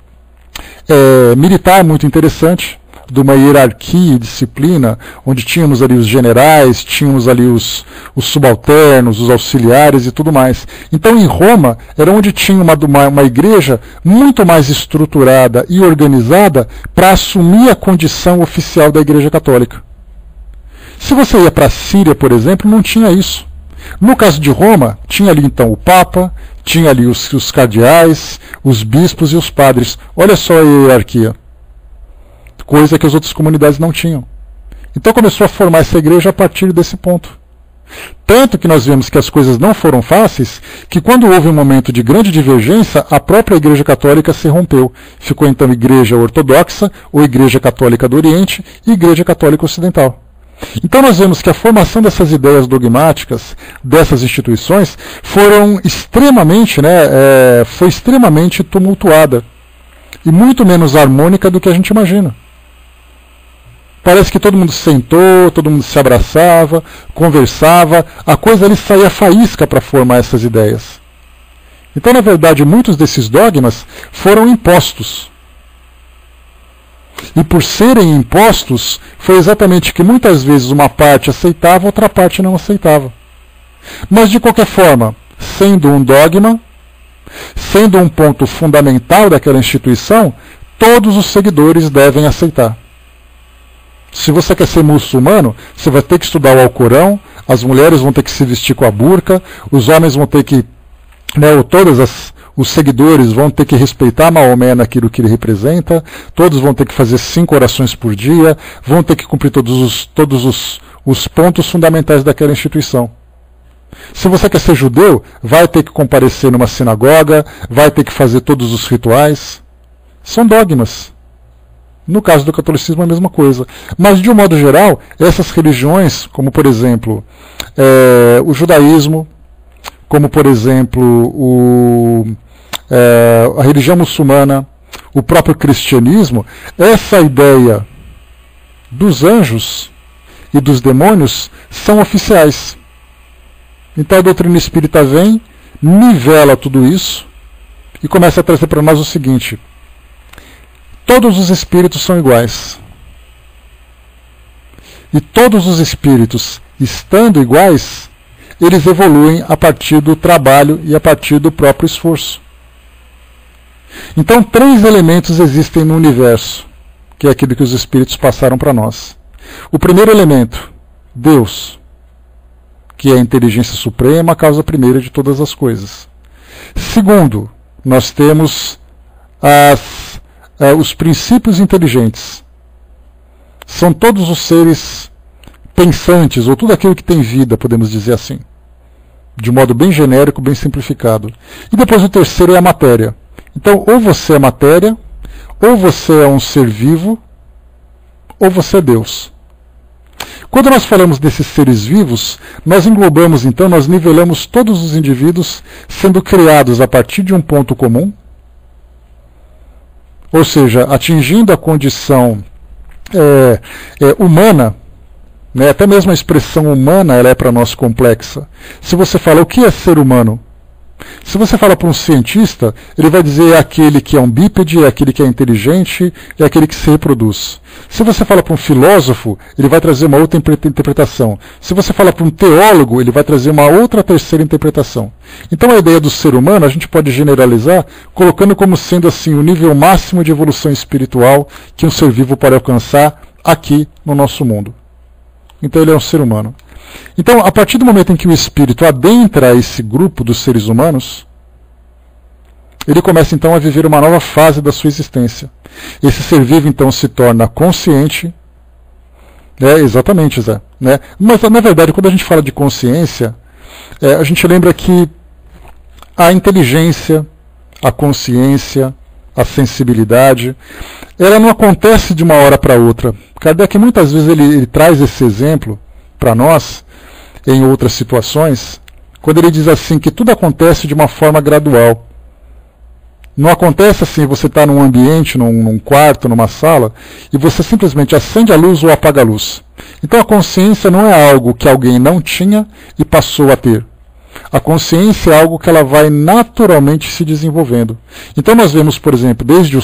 militar muito interessante, de uma hierarquia e disciplina, onde tínhamos ali os generais, tínhamos ali os subalternos, os auxiliares e tudo mais. Então em Roma era onde tinha uma igreja muito mais estruturada e organizada para assumir a condição oficial da Igreja Católica. Se você ia para a Síria, por exemplo, não tinha isso. No caso de Roma, tinha ali então o Papa, tinha ali os cardeais, os bispos e os padres. Olha só a hierarquia. Coisa que as outras comunidades não tinham. Então começou a formar essa igreja a partir desse ponto. Tanto que nós vemos que as coisas não foram fáceis, que quando houve um momento de grande divergência, a própria Igreja Católica se rompeu. Ficou então Igreja Ortodoxa, ou Igreja Católica do Oriente, e Igreja Católica Ocidental. Então nós vemos que a formação dessas ideias dogmáticas, dessas instituições, foi extremamente tumultuada. E muito menos harmônica do que a gente imagina. Parece que todo mundo sentou, todo mundo se abraçava, conversava, a coisa ali saía faísca para formar essas ideias. Então, na verdade, muitos desses dogmas foram impostos. E por serem impostos, foi exatamente que muitas vezes uma parte aceitava, outra parte não aceitava. Mas, de qualquer forma, sendo um dogma, sendo um ponto fundamental daquela instituição, todos os seguidores devem aceitar. Se você quer ser muçulmano, você vai ter que estudar o Alcorão, as mulheres vão ter que se vestir com a burca, os homens vão ter que, os seguidores vão ter que respeitar Maomé naquilo que ele representa, todos vão ter que fazer 5 orações por dia, vão ter que cumprir todos os pontos fundamentais daquela instituição. Se você quer ser judeu, vai ter que comparecer numa sinagoga, vai ter que fazer todos os rituais. São dogmas. No caso do catolicismo é a mesma coisa. Mas, de um modo geral, essas religiões, como por exemplo o judaísmo, como por exemplo a religião muçulmana, o próprio cristianismo, essa ideia dos anjos e dos demônios são oficiais. Então a doutrina espírita vem, nivela tudo isso e começa a trazer para nós o seguinte: todos os espíritos são iguais. E todos os espíritos, estando iguais, eles evoluem a partir do trabalho e a partir do próprio esforço. Então 3 elementos existem no universo, que é aquilo que os espíritos passaram para nós. O primeiro elemento, Deus, que é a inteligência suprema, a causa primeira de todas as coisas. Segundo, nós temos os princípios inteligentes. São todos os seres pensantes, ou tudo aquilo que tem vida, podemos dizer assim. De modo bem genérico, bem simplificado. E depois o terceiro é a matéria. Então, ou você é matéria, ou você é um ser vivo, ou você é Deus. Quando nós falamos desses seres vivos, nós englobamos, então, nós nivelamos todos os indivíduos sendo criados a partir de um ponto comum, ou seja, atingindo a condição humana, né? Até mesmo a expressão humana ela é para nós complexa. Se você fala o que é ser humano, se você fala para um cientista, ele vai dizer é aquele que é um bípede, é aquele que é inteligente, é aquele que se reproduz. Se você fala para um filósofo, ele vai trazer uma outra interpretação. Se você fala para um teólogo, ele vai trazer uma outra terceira interpretação. Então a ideia do ser humano a gente pode generalizar colocando como sendo assim o nível máximo de evolução espiritual que um ser vivo pode alcançar aqui no nosso mundo. Então ele é um ser humano. Então, a partir do momento em que o espírito adentra esse grupo dos seres humanos, ele começa então a viver uma nova fase da sua existência. Esse ser vivo então se torna consciente. Exatamente, Zé. Né? Mas, na verdade, quando a gente fala de consciência, a gente lembra que a inteligência, a consciência, a sensibilidade, ela não acontece de uma hora para outra. Kardec muitas vezes ele traz esse exemplo para nós, em outras situações, quando ele diz assim que tudo acontece de uma forma gradual. Não acontece assim, você está num ambiente, num quarto, numa sala, e você simplesmente acende a luz ou apaga a luz. Então a consciência não é algo que alguém não tinha e passou a ter. A consciência é algo que ela vai naturalmente se desenvolvendo. Então nós vemos, por exemplo, desde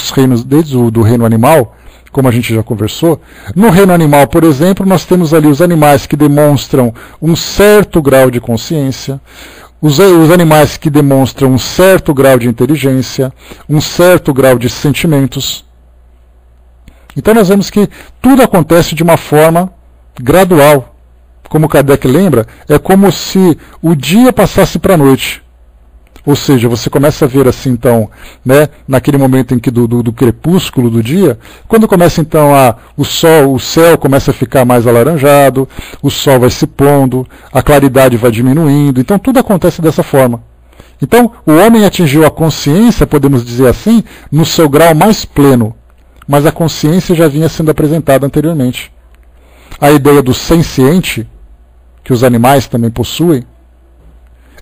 o reino animal, como a gente já conversou, no reino animal, por exemplo, nós temos ali os animais que demonstram um certo grau de consciência, os animais que demonstram um certo grau de inteligência, um certo grau de sentimentos. Então nós vemos que tudo acontece de uma forma gradual. Como Kardec lembra, é como se o dia passasse para a noite. Ou seja, você começa a ver assim, então, né, naquele momento em que do crepúsculo do dia, quando começa então o céu começa a ficar mais alaranjado, o sol vai se pondo, a claridade vai diminuindo, então tudo acontece dessa forma. Então, o homem atingiu a consciência, podemos dizer assim, no seu grau mais pleno, mas a consciência já vinha sendo apresentada anteriormente. A ideia do senciente, que os animais também possuem,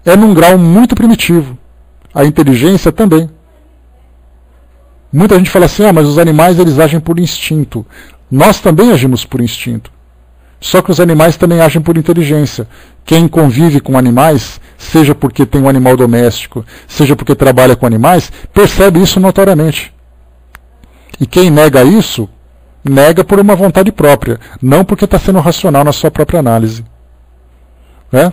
é num grau muito primitivo. A inteligência também. Muita gente fala assim, mas os animais eles agem por instinto. Nós também agimos por instinto. Só que os animais também agem por inteligência. Quem convive com animais, seja porque tem um animal doméstico, seja porque trabalha com animais, percebe isso notoriamente. E quem nega isso, nega por uma vontade própria, não porque está sendo racional na sua própria análise. Né?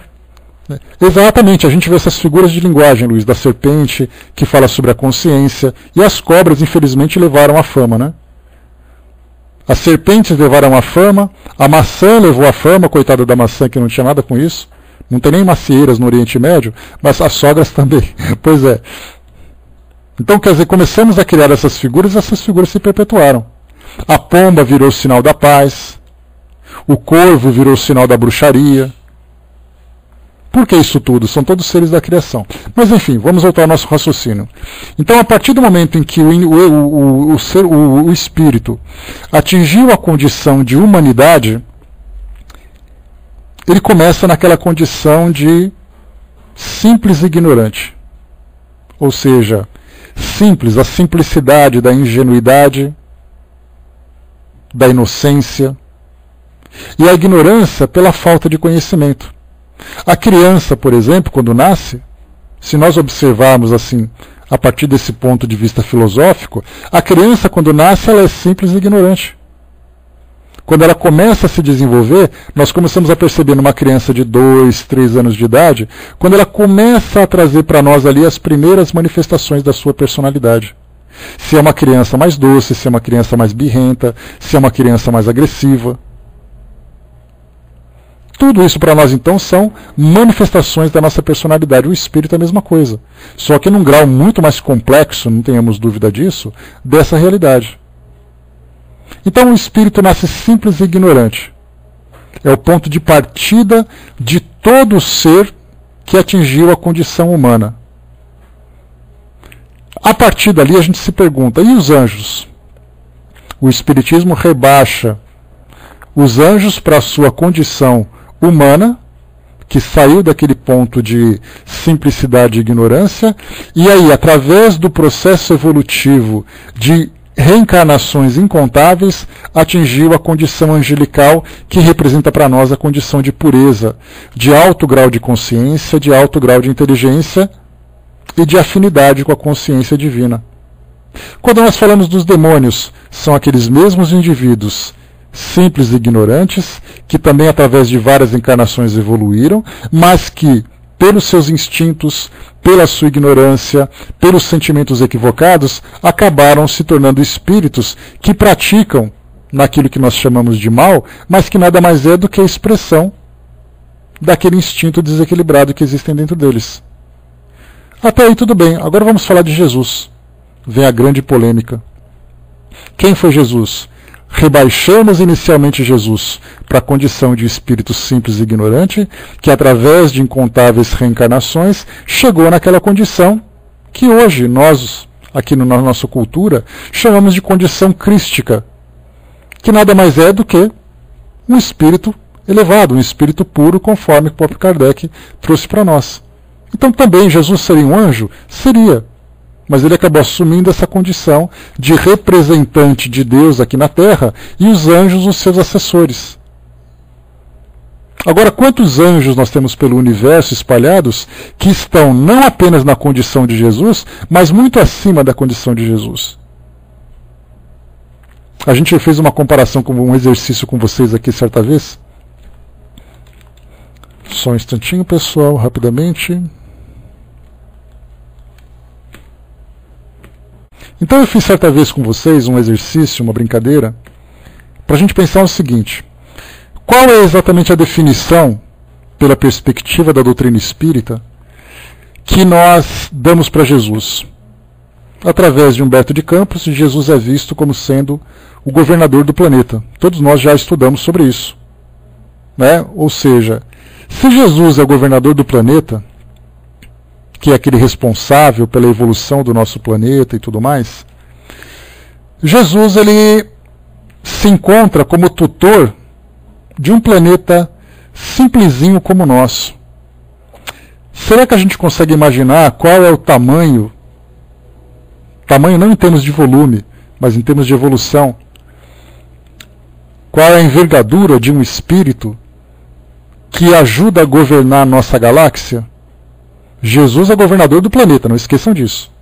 Exatamente, a gente vê essas figuras de linguagem, Luiz, da serpente, que fala sobre a consciência, e as cobras, infelizmente, levaram a fama, né? As serpentes levaram a fama, a maçã levou a fama, coitada da maçã que não tinha nada com isso, não tem nem macieiras no Oriente Médio, mas as sogras também, pois é. Então, quer dizer, começamos a criar essas figuras e essas figuras se perpetuaram. A pomba virou o sinal da paz, o corvo virou o sinal da bruxaria. Por que isso tudo? São todos seres da criação. Mas enfim, vamos voltar ao nosso raciocínio. Então, a partir do momento em que o espírito atingiu a condição de humanidade, ele começa naquela condição de simples ignorante. Ou seja, simples, a simplicidade da ingenuidade, da inocência, e a ignorância pela falta de conhecimento. A criança, por exemplo, quando nasce, se nós observarmos assim, a partir desse ponto de vista filosófico, a criança, quando nasce, ela é simples e ignorante. Quando ela começa a se desenvolver, nós começamos a perceber numa criança de 2, 3 anos de idade, quando ela começa a trazer para nós ali as primeiras manifestações da sua personalidade. Se é uma criança mais doce, se é uma criança mais birrenta, se é uma criança mais agressiva. Tudo isso para nós, então, são manifestações da nossa personalidade. O espírito é a mesma coisa. Só que num grau muito mais complexo, não tenhamos dúvida disso, dessa realidade. Então o espírito nasce simples e ignorante. É o ponto de partida de todo ser que atingiu a condição humana. A partir dali a gente se pergunta, e os anjos? O espiritismo rebaixa os anjos para a sua condição humana, que saiu daquele ponto de simplicidade e ignorância, e aí, através do processo evolutivo de reencarnações incontáveis, atingiu a condição angelical, que representa para nós a condição de pureza, de alto grau de consciência, de alto grau de inteligência e de afinidade com a consciência divina. Quando nós falamos dos demônios, são aqueles mesmos indivíduos simples e ignorantes, que também através de várias encarnações evoluíram, mas que, pelos seus instintos, pela sua ignorância, pelos sentimentos equivocados, acabaram se tornando espíritos que praticam naquilo que nós chamamos de mal, mas que nada mais é do que a expressão daquele instinto desequilibrado que existem dentro deles. Até aí tudo bem, agora vamos falar de Jesus. Vem a grande polêmica. Quem foi Jesus? Rebaixamos inicialmente Jesus para a condição de espírito simples e ignorante, que através de incontáveis reencarnações chegou naquela condição que hoje nós, aqui na nossa cultura, chamamos de condição crística, que nada mais é do que um espírito elevado, um espírito puro, conforme o próprio Kardec trouxe para nós. Então também Jesus seria um anjo? Seria. Mas ele acabou assumindo essa condição de representante de Deus aqui na Terra e os anjos os seus assessores. Agora, quantos anjos nós temos pelo universo espalhados que estão não apenas na condição de Jesus, mas muito acima da condição de Jesus? A gente fez uma comparação com um exercício com vocês aqui certa vez. Só um instantinho, pessoal, rapidamente. Então eu fiz certa vez com vocês um exercício, uma brincadeira, para a gente pensar o seguinte: qual é exatamente a definição, pela perspectiva da doutrina espírita, que nós damos para Jesus? Através de Humberto de Campos, Jesus é visto como sendo o governador do planeta. Todos nós já estudamos sobre isso, né? Ou seja, se Jesus é o governador do planeta, que é aquele responsável pela evolução do nosso planeta e tudo mais, Jesus ele se encontra como tutor de um planeta simplesinho como o nosso. Será que a gente consegue imaginar qual é o tamanho não em termos de volume, mas em termos de evolução, qual é a envergadura de um espírito que ajuda a governar a nossa galáxia? Jesus é governador do planeta, não esqueçam disso.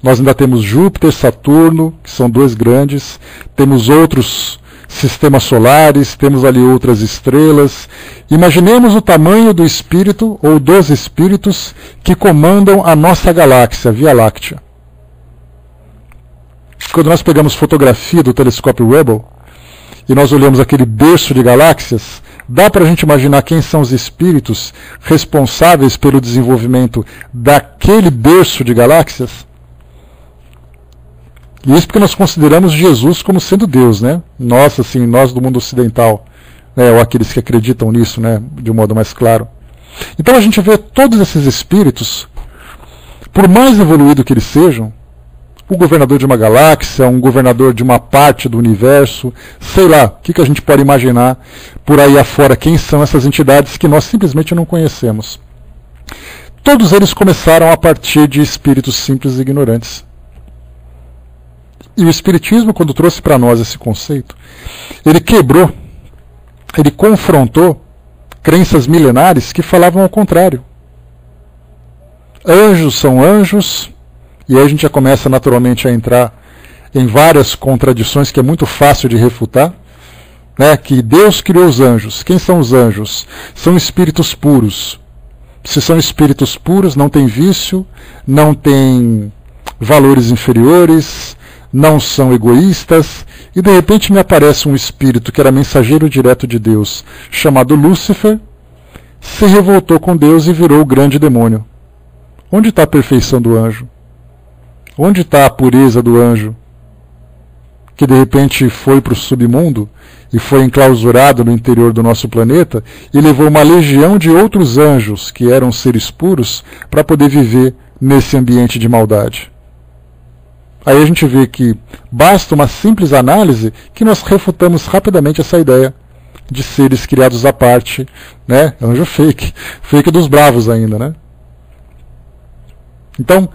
Nós ainda temos Júpiter, Saturno, que são dois grandes, temos outros sistemas solares, temos ali outras estrelas. Imaginemos o tamanho do espírito, ou dos espíritos, que comandam a nossa galáxia, a Via Láctea. Quando nós pegamos fotografia do telescópio Hubble, e nós olhamos aquele berço de galáxias, dá para a gente imaginar quem são os espíritos responsáveis pelo desenvolvimento daquele berço de galáxias? E isso porque nós consideramos Jesus como sendo Deus, né? Nós, assim, nós do mundo ocidental, né? Ou aqueles que acreditam nisso, né? De um modo mais claro. Então a gente vê todos esses espíritos, por mais evoluído que eles sejam, o governador de uma galáxia, um governador de uma parte do universo, sei lá, o que a gente pode imaginar por aí afora, quem são essas entidades que nós simplesmente não conhecemos. Todos eles começaram a partir de espíritos simples e ignorantes. E o Espiritismo, quando trouxe para nós esse conceito, ele quebrou, ele confrontou crenças milenares que falavam ao contrário. Anjos são anjos. E aí a gente já começa naturalmente a entrar em várias contradições que é muito fácil de refutar, né? Que Deus criou os anjos. Quem são os anjos? São espíritos puros. Se são espíritos puros, não tem vício, não tem valores inferiores, não são egoístas, e de repente me aparece um espírito que era mensageiro direto de Deus, chamado Lúcifer, se revoltou com Deus e virou o grande demônio. Onde está a perfeição do anjo? Onde está a pureza do anjo? Que de repente foi para o submundo e foi enclausurado no interior do nosso planeta e levou uma legião de outros anjos, que eram seres puros, para poder viver nesse ambiente de maldade. Aí a gente vê que basta uma simples análise que nós refutamos rapidamente essa ideia de seres criados à parte, né? Anjo fake dos bravos ainda, né? Então,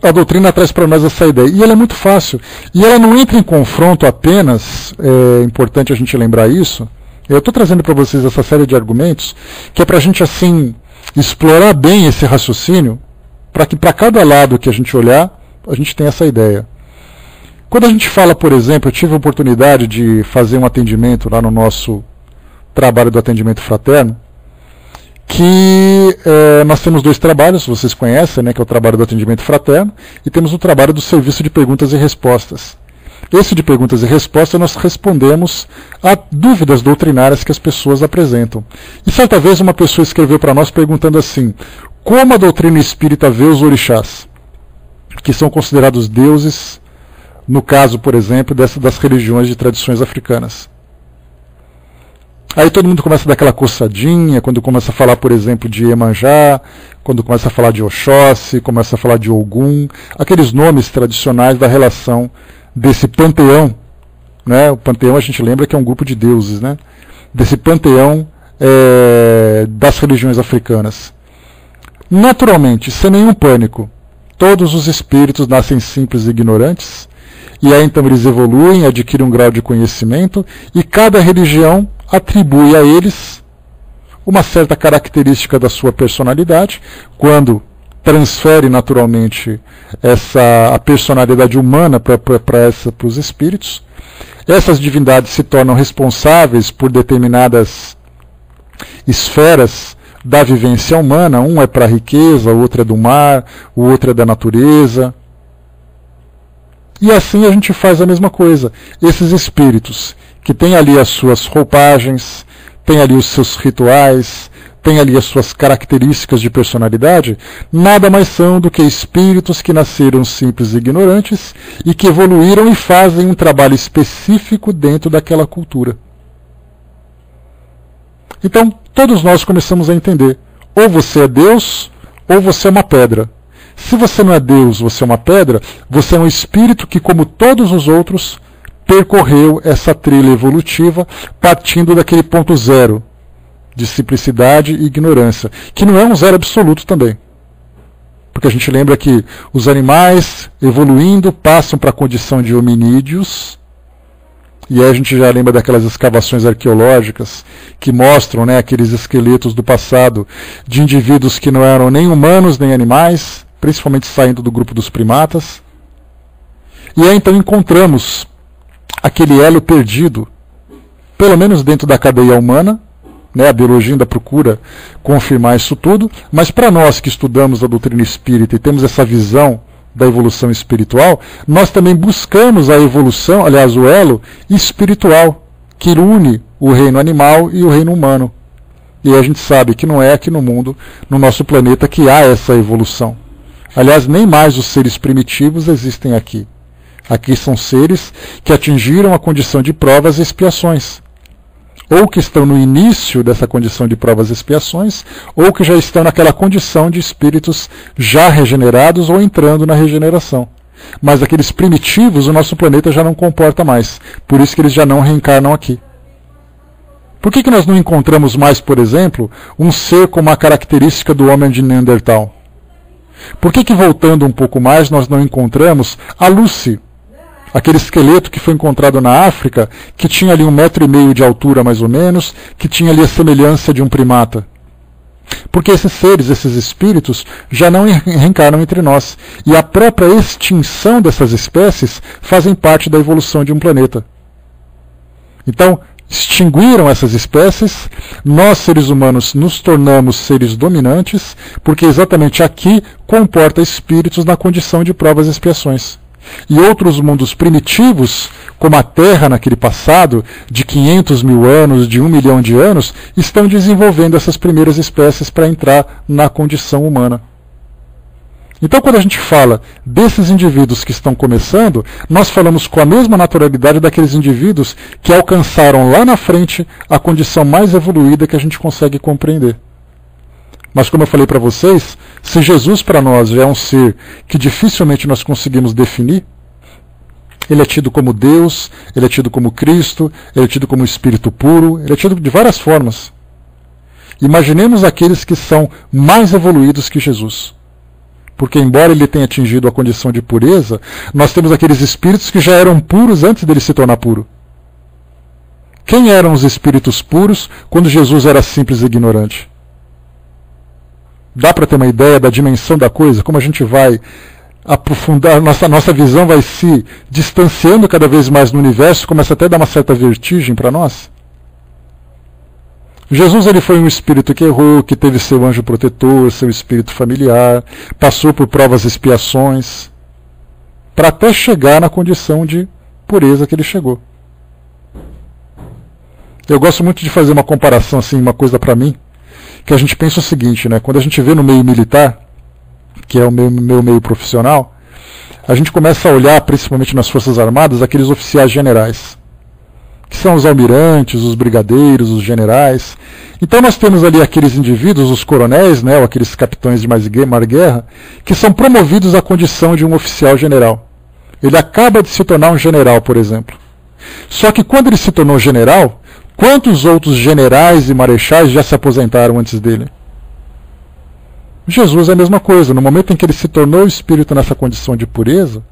a doutrina traz para nós essa ideia. E ela é muito fácil. E ela não entra em confronto apenas, é importante a gente lembrar isso. Eu estou trazendo para vocês essa série de argumentos, que é para a gente, assim, explorar bem esse raciocínio, para que para cada lado que a gente olhar, a gente tenha essa ideia. Quando a gente fala, por exemplo, eu tive a oportunidade de fazer um atendimento lá no nosso trabalho do atendimento fraterno, que nós temos dois trabalhos, vocês conhecem, né, que é o trabalho do atendimento fraterno, e temos o trabalho do serviço de perguntas e respostas. Esse de perguntas e respostas nós respondemos a dúvidas doutrinárias que as pessoas apresentam. E certa vez uma pessoa escreveu para nós perguntando assim: como a doutrina espírita vê os orixás, que são considerados deuses, no caso, por exemplo, das religiões de tradições africanas? Aí todo mundo começa a dar aquela coçadinha, quando começa a falar, por exemplo, de Iemanjá, quando começa a falar de Oxóssi, começa a falar de Ogum, aqueles nomes tradicionais da relação desse panteão, né? O panteão a gente lembra que é um grupo de deuses, né? Desse panteão das religiões africanas. Naturalmente, sem nenhum pânico, todos os espíritos nascem simples e ignorantes, e aí então eles evoluem, adquirem um grau de conhecimento, e cada religião atribui a eles uma certa característica da sua personalidade, quando transfere naturalmente a personalidade humana para os espíritos. Essas divindades se tornam responsáveis por determinadas esferas da vivência humana. Um é para a riqueza, o outro é do mar, o outro é da natureza. E assim a gente faz a mesma coisa. Esses espíritos que têm ali as suas roupagens, têm ali os seus rituais, têm ali as suas características de personalidade, nada mais são do que espíritos que nasceram simples e ignorantes e que evoluíram e fazem um trabalho específico dentro daquela cultura. Então, todos nós começamos a entender, ou você é Deus, ou você é uma pedra. Se você não é Deus, você é uma pedra, você é um espírito que, como todos os outros, percorreu essa trilha evolutiva partindo daquele ponto zero de simplicidade e ignorância, que não é um zero absoluto também. Porque a gente lembra que os animais, evoluindo, passam para a condição de hominídeos, e aí a gente já lembra daquelas escavações arqueológicas que mostram, né, aqueles esqueletos do passado de indivíduos que não eram nem humanos nem animais, principalmente saindo do grupo dos primatas. E aí então encontramos aquele elo perdido, pelo menos dentro da cadeia humana, né, a biologia ainda procura confirmar isso tudo, mas para nós que estudamos a doutrina espírita e temos essa visão da evolução espiritual, nós também buscamos a evolução, aliás, o elo espiritual, que une o reino animal e o reino humano. E a gente sabe que não é aqui no mundo, no nosso planeta, que há essa evolução. Aliás, nem mais os seres primitivos existem aqui. Aqui são seres que atingiram a condição de provas e expiações, ou que estão no início dessa condição de provas e expiações, ou que já estão naquela condição de espíritos já regenerados ou entrando na regeneração. Mas aqueles primitivos o nosso planeta já não comporta mais, por isso que eles já não reencarnam aqui. Por que nós não encontramos mais, por exemplo, um ser com uma característica do homem de Neandertal? Por que voltando um pouco mais, nós não encontramos a Lucy, aquele esqueleto que foi encontrado na África, que tinha ali 1,5 metro de altura mais ou menos, que tinha ali a semelhança de um primata? Porque esses seres, esses espíritos, já não reencarnam entre nós. E a própria extinção dessas espécies fazem parte da evolução de um planeta. Então, extinguiram essas espécies, nós seres humanos nos tornamos seres dominantes, porque exatamente aqui comporta espíritos na condição de provas e expiações. E outros mundos primitivos, como a Terra naquele passado, de 500 mil anos, de 1 milhão de anos, estão desenvolvendo essas primeiras espécies para entrar na condição humana. Então, quando a gente fala desses indivíduos que estão começando, nós falamos com a mesma naturalidade daqueles indivíduos que alcançaram lá na frente a condição mais evoluída que a gente consegue compreender. Mas como eu falei para vocês, se Jesus para nós já é um ser que dificilmente nós conseguimos definir, ele é tido como Deus, ele é tido como Cristo, ele é tido como Espírito puro, ele é tido de várias formas. Imaginemos aqueles que são mais evoluídos que Jesus. Porque embora ele tenha atingido a condição de pureza, nós temos aqueles espíritos que já eram puros antes dele se tornar puro. Quem eram os espíritos puros quando Jesus era simples e ignorante? Dá para ter uma ideia da dimensão da coisa? Como a gente vai aprofundar, nossa visão vai se distanciando cada vez mais no universo, começa até a dar uma certa vertigem para nós? Jesus ele foi um espírito que errou, que teve seu anjo protetor, seu espírito familiar, passou por provas e expiações, para até chegar na condição de pureza que ele chegou. Eu gosto muito de fazer uma comparação, assim, uma coisa para mim, que a gente pensa o seguinte, né? Quando a gente vê no meio militar, que é o meu meio profissional, a gente começa a olhar, principalmente nas Forças Armadas, aqueles oficiais generais, que são os almirantes, os brigadeiros, os generais. Então nós temos ali aqueles indivíduos, os coronéis, né, ou aqueles capitães de mar guerra, que são promovidos à condição de um oficial general. Ele acaba de se tornar um general, por exemplo. Só que quando ele se tornou general, quantos outros generais e marechais já se aposentaram antes dele? Jesus é a mesma coisa. No momento em que ele se tornou espírito nessa condição de pureza,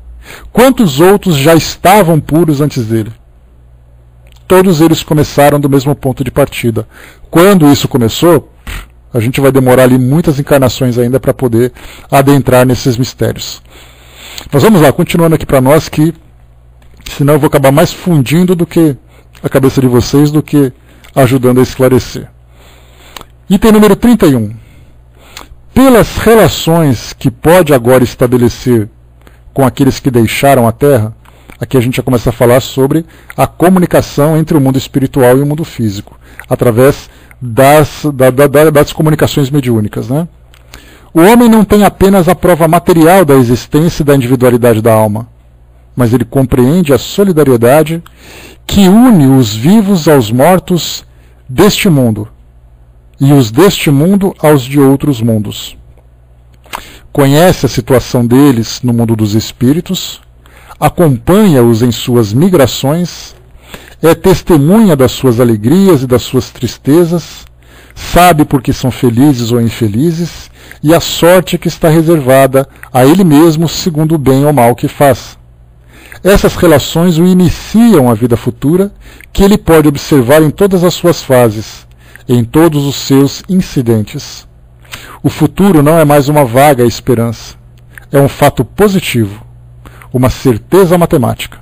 Quantos outros já estavam puros antes dele? Todos eles começaram do mesmo ponto de partida. Quando isso começou, a gente vai demorar ali muitas encarnações ainda para poder adentrar nesses mistérios. Mas vamos lá, continuando aqui para nós, que senão eu vou acabar mais fundindo do que a cabeça de vocês do que ajudando a esclarecer. Item número 31. Pelas relações que pode agora estabelecer com aqueles que deixaram a Terra, aqui a gente já começa a falar sobre a comunicação entre o mundo espiritual e o mundo físico, através das comunicações mediúnicas, né? O homem não tem apenas a prova material da existência e da individualidade da alma, mas ele compreende a solidariedade que une os vivos aos mortos deste mundo e os deste mundo aos de outros mundos. Conhece a situação deles no mundo dos espíritos, acompanha-os em suas migrações, é testemunha das suas alegrias e das suas tristezas, sabe por que são felizes ou infelizes e a sorte que está reservada a ele mesmo segundo o bem ou mal que faz. Essas relações o iniciam à vida futura, que ele pode observar em todas as suas fases, em todos os seus incidentes. O futuro não é mais uma vaga esperança, é um fato positivo, uma certeza matemática.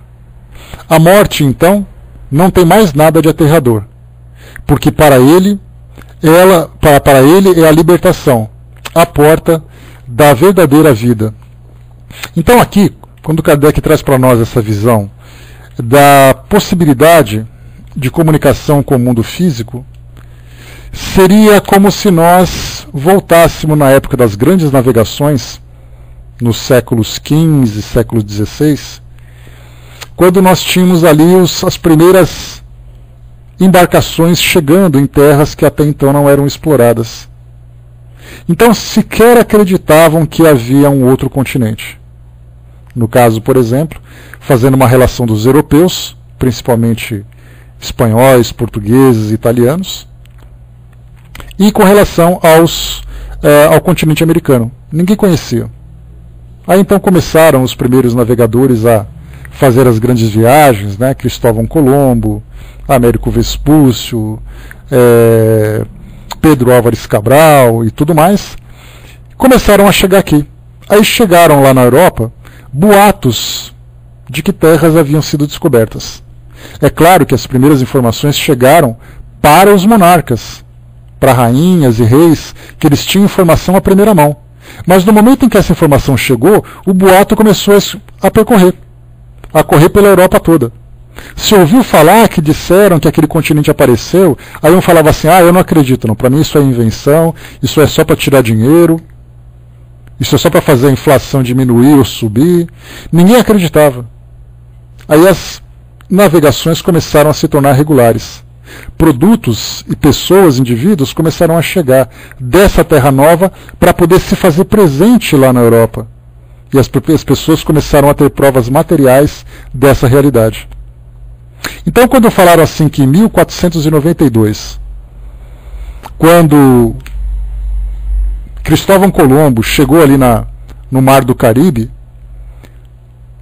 A morte, então, não tem mais nada de aterrador, porque para ele é a libertação, a porta da verdadeira vida. Então aqui, quando Kardec traz para nós essa visão da possibilidade de comunicação com o mundo físico, seria como se nós voltássemos na época das grandes navegações, nos séculos XV e século XVI, quando nós tínhamos ali as primeiras embarcações chegando em terras que até então não eram exploradas. Então sequer acreditavam que havia um outro continente. No caso, por exemplo, fazendo uma relação dos europeus, principalmente espanhóis, portugueses, italianos, e com relação ao continente americano. Ninguém conhecia. Aí então começaram os primeiros navegadores a fazer as grandes viagens, né? Cristóvão Colombo, Américo Vespúcio, Pedro Álvares Cabral e tudo mais, começaram a chegar aqui. Aí chegaram lá na Europa boatos de que terras haviam sido descobertas. É claro que as primeiras informações chegaram para os monarcas, para rainhas e reis, que eles tinham informação à primeira mão. Mas no momento em que essa informação chegou, o boato começou a correr pela Europa toda. Se ouviu falar que disseram que aquele continente apareceu, aí um falava assim, eu não acredito, não, para mim isso é invenção, isso é só para tirar dinheiro, isso é só para fazer a inflação diminuir ou subir. Ninguém acreditava. Aí as navegações começaram a se tornar regulares. Produtos e pessoas, indivíduos, começaram a chegar dessa terra nova para poder se fazer presente lá na Europa. E as pessoas começaram a ter provas materiais dessa realidade. Então, quando falaram assim que em 1492, quando Cristóvão Colombo chegou ali no Mar do Caribe,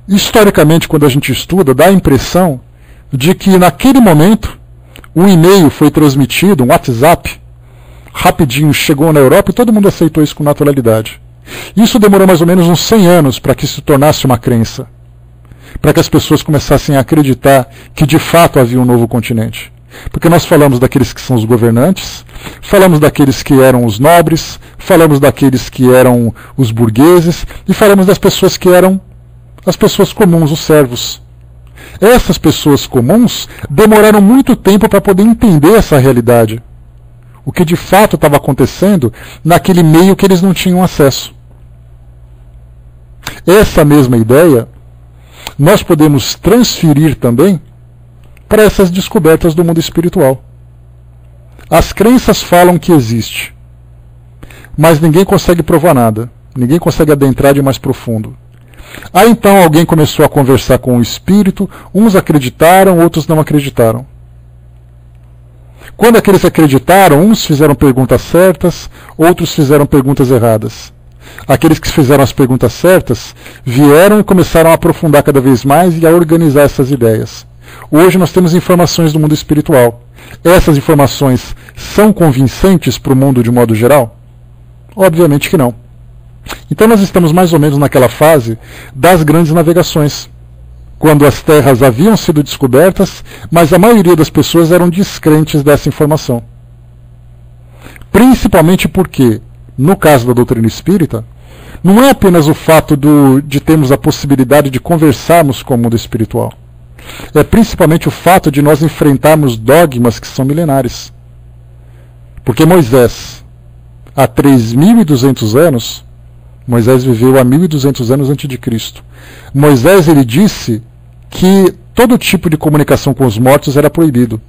historicamente, quando a gente estuda, dá a impressão de que naquele momento um e-mail foi transmitido, um WhatsApp, rapidinho chegou na Europa e todo mundo aceitou isso com naturalidade. Isso demorou mais ou menos uns 100 anos para que se tornasse uma crença, para que as pessoas começassem a acreditar que de fato havia um novo continente. Porque nós falamos daqueles que são os governantes, falamos daqueles que eram os nobres, falamos daqueles que eram os burgueses e falamos das pessoas que eram as pessoas comuns, os servos. Essas pessoas comuns demoraram muito tempo para poder entender essa realidade, o que de fato estava acontecendo naquele meio que eles não tinham acesso. Essa mesma ideia nós podemos transferir também para essas descobertas do mundo espiritual. As crenças falam que existe, mas ninguém consegue provar nada, ninguém consegue adentrar de mais profundo. Aí então alguém começou a conversar com o espírito, uns acreditaram, outros não acreditaram. Quando aqueles acreditaram, uns fizeram perguntas certas, outros fizeram perguntas erradas. aqueles que fizeram as perguntas certas, vieram e começaram a aprofundar cada vez mais e a organizar essas ideias. Hoje nós temos informações do mundo espiritual. Essas informações são convincentes para o mundo de modo geral? Obviamente que não. Então nós estamos mais ou menos naquela fase das grandes navegações, quando as terras haviam sido descobertas, mas a maioria das pessoas eram descrentes dessa informação. Principalmente porque, no caso da doutrina espírita, não é apenas o fato de termos a possibilidade de conversarmos com o mundo espiritual. É principalmente o fato de nós enfrentarmos dogmas que são milenares. Porque Moisés, há 3.200 anos, Moisés viveu há 1.200 anos antes de Cristo. Moisés, ele disse que todo tipo de comunicação com os mortos era proibido.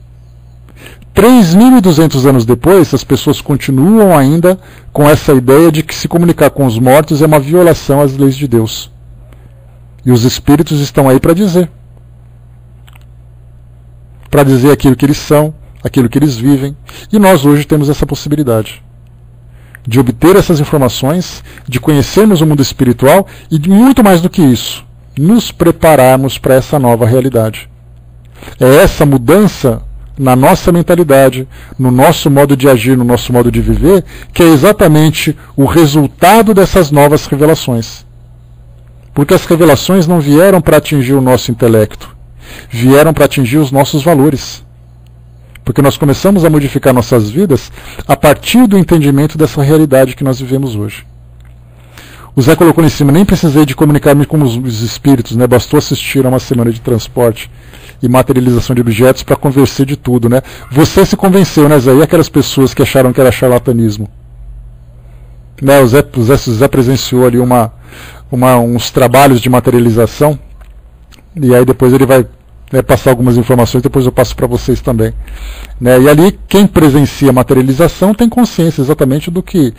3.200 anos depois, as pessoas continuam ainda com essa ideia de que se comunicar com os mortos é uma violação às leis de Deus. E os espíritos estão aí para dizer aquilo que eles são, aquilo que eles vivem. E nós hoje temos essa possibilidade de obter essas informações, de conhecermos o mundo espiritual e, de muito mais do que isso, nos prepararmos para essa nova realidade. É essa mudança na nossa mentalidade, no nosso modo de agir, no nosso modo de viver, que é exatamente o resultado dessas novas revelações. Porque as revelações não vieram para atingir o nosso intelecto, vieram para atingir os nossos valores. Porque nós começamos a modificar nossas vidas a partir do entendimento dessa realidade que nós vivemos hoje. O Zé colocou lá em cima, nem precisei de comunicar-me com os espíritos, né? Bastou assistir a uma semana de transporte e materialização de objetos para convencer de tudo, né? Você se convenceu, né, Zé? E aquelas pessoas que acharam que era charlatanismo? Né? O Zé presenciou ali uns trabalhos de materialização, e aí depois ele vai passar algumas informações, depois eu passo para vocês também. Né? E ali, quem presencia a materialização tem consciência exatamente do que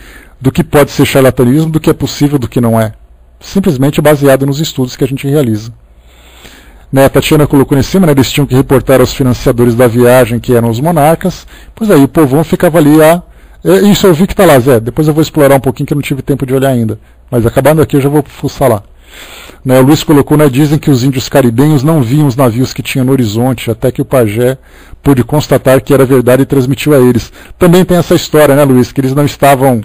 pode ser charlatanismo, do que é possível, do que não é. Simplesmente baseado nos estudos que a gente realiza. Né? A Tatiana colocou em cima, né? Eles tinham que reportar aos financiadores da viagem, que eram os monarcas, pois aí o povão ficava ali isso eu vi que está lá, Zé, depois eu vou explorar um pouquinho que eu não tive tempo de olhar ainda. Mas acabando aqui eu já vou fuçar lá. Né, o Luiz colocou, né, dizem que os índios caribenhos não viam os navios que tinham no horizonte, até que o pajé pôde constatar que era verdade e transmitiu a eles. Também tem essa história, né, Luiz, que eles não estavam...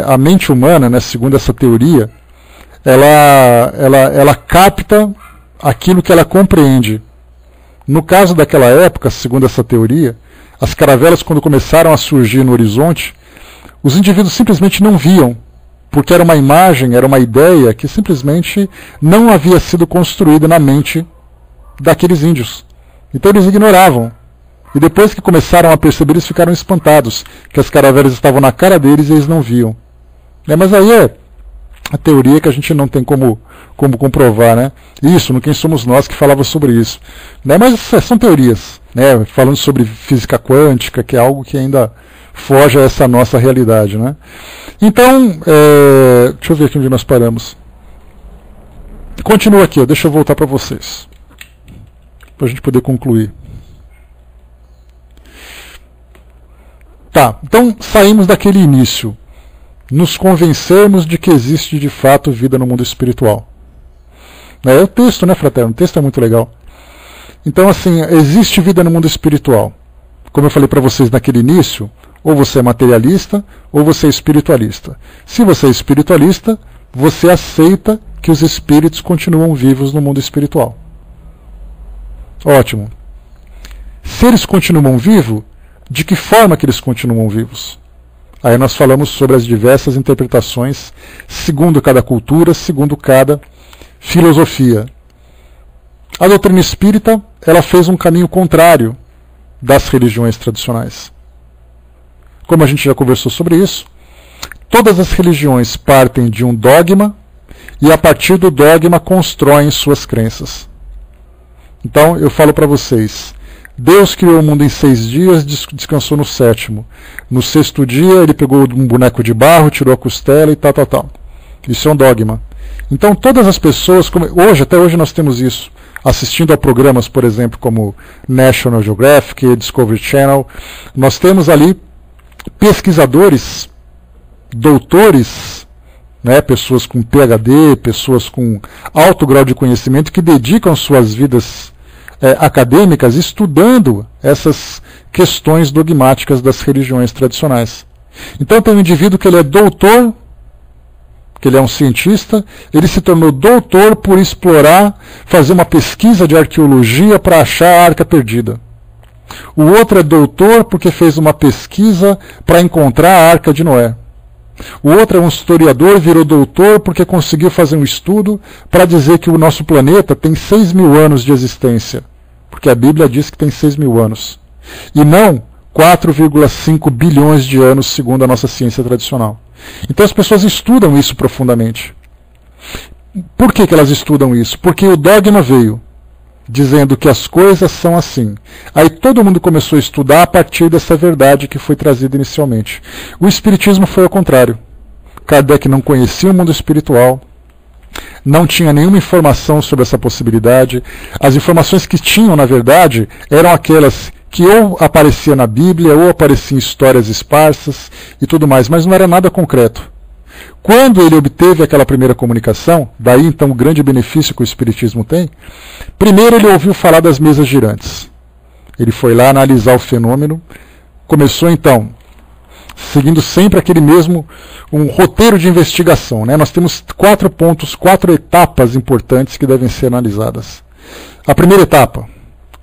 a mente humana, né, segundo essa teoria, ela capta aquilo que ela compreende. No caso daquela época, segundo essa teoria, as caravelas, quando começaram a surgir no horizonte, os indivíduos simplesmente não viam, porque era uma imagem, era uma ideia que simplesmente não havia sido construída na mente daqueles índios. Então eles ignoravam. E depois que começaram a perceber, eles ficaram espantados, que as caravelas estavam na cara deles e eles não viam. Mas aí é a teoria que a gente não tem como comprovar, né? Isso, no Quem Somos Nós, que falava sobre isso. Mas são teorias, né? Falando sobre física quântica, que é algo que ainda foge a essa nossa realidade, né? Então, deixa eu ver aqui onde nós paramos. Continua aqui, deixa eu voltar para vocês, para a gente poder concluir. Tá, então saímos daquele início, nos convencermos de que existe de fato vida no mundo espiritual. É o texto, né, fraterno? O texto é muito legal. Então, assim, existe vida no mundo espiritual. Como eu falei para vocês naquele início, ou você é materialista, ou você é espiritualista. Se você é espiritualista, você aceita que os espíritos continuam vivos no mundo espiritual. Ótimo. Se eles continuam vivos, de que forma que eles continuam vivos? Aí nós falamos sobre as diversas interpretações, segundo cada cultura, segundo cada filosofia. A doutrina espírita, ela fez um caminho contrário das religiões tradicionais. Como a gente já conversou sobre isso, todas as religiões partem de um dogma e a partir do dogma constroem suas crenças. Então eu falo para vocês, Deus criou o mundo em 6 dias, descansou no 7º. No 6º dia ele pegou um boneco de barro, tirou a costela e tal. Isso é um dogma. Então todas as pessoas, até hoje nós temos isso, assistindo a programas, por exemplo, como National Geographic, Discovery Channel, nós temos ali pesquisadores, doutores né, pessoas com PhD, pessoas com alto grau de conhecimento que dedicam suas vidas acadêmicas estudando essas questões dogmáticas das religiões tradicionais. Então tem um indivíduo que ele é doutor, que ele é um cientista, ele se tornou doutor por explorar, fazer uma pesquisa de arqueologia para achar a Arca Perdida. O outro é doutor porque fez uma pesquisa para encontrar a Arca de Noé. O outro é um historiador, virou doutor porque conseguiu fazer um estudo para dizer que o nosso planeta tem 6.000 anos de existência, porque a Bíblia diz que tem 6.000 anos, e não 4,5 bilhões de anos, segundo a nossa ciência tradicional. Então as pessoas estudam isso profundamente. Por que elas estudam isso? Porque o dogma veio dizendo que as coisas são assim. Aí todo mundo começou a estudar a partir dessa verdade que foi trazida inicialmente. O Espiritismo foi ao contrário. Kardec não conhecia o mundo espiritual, não tinha nenhuma informação sobre essa possibilidade. As informações que tinham, na verdade, eram aquelas que ou aparecia na Bíblia, ou aparecia em histórias esparsas e tudo mais, mas não era nada concreto. Quando ele obteve aquela primeira comunicação, daí então o grande benefício que o Espiritismo tem, primeiro ele ouviu falar das mesas girantes. Ele foi lá analisar o fenômeno, começou então, seguindo sempre aquele mesmo, um roteiro de investigação, né? Nós temos 4 pontos, 4 etapas importantes que devem ser analisadas. A primeira etapa,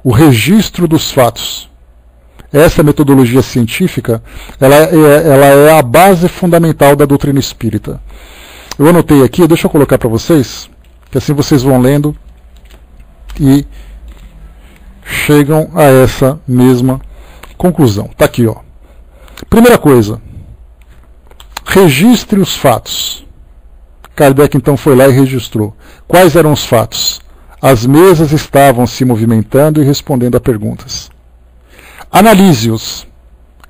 o registro dos fatos. Essa metodologia científica, ela é a base fundamental da doutrina espírita. Eu anotei aqui, deixa eu colocar para vocês, que assim vocês vão lendo e chegam a essa mesma conclusão. Está aqui, ó. Primeira coisa, registre os fatos. Kardec então foi lá e registrou. Quais eram os fatos? As mesas estavam se movimentando e respondendo a perguntas. Analise-os.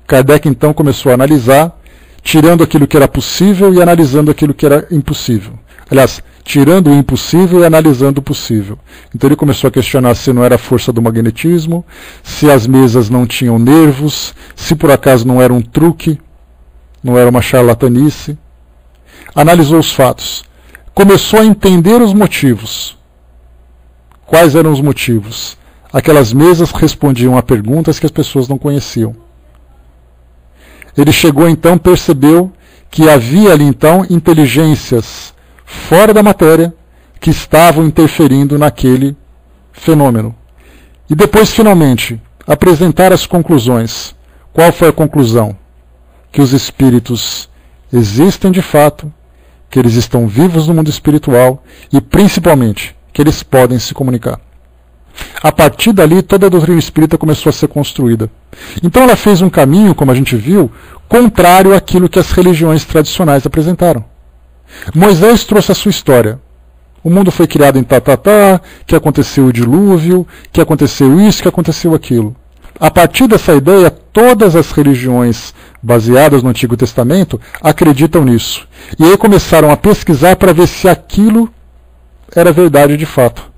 Kardec então começou a analisar, tirando aquilo que era possível e analisando aquilo que era impossível. Aliás, tirando o impossível e analisando o possível. Então ele começou a questionar se não era a força do magnetismo, se as mesas não tinham nervos, se por acaso não era um truque, não era uma charlatanice. Analisou os fatos. Começou a entender os motivos. Quais eram os motivos? Aquelas mesas respondiam a perguntas que as pessoas não conheciam. Ele chegou então, percebeu que havia ali então inteligências fora da matéria que estavam interferindo naquele fenômeno. E depois, finalmente, apresentar as conclusões. Qual foi a conclusão? Que os espíritos existem de fato, que eles estão vivos no mundo espiritual e, principalmente, que eles podem se comunicar. A partir dali, toda a doutrina espírita começou a ser construída. Então ela fez um caminho, como a gente viu, contrário àquilo que as religiões tradicionais apresentaram. Moisés trouxe a sua história. O mundo foi criado em tatatá, que aconteceu o dilúvio, que aconteceu isso, que aconteceu aquilo. A partir dessa ideia, todas as religiões baseadas no Antigo Testamento acreditam nisso. E aí começaram a pesquisar para ver se aquilo era verdade de fato.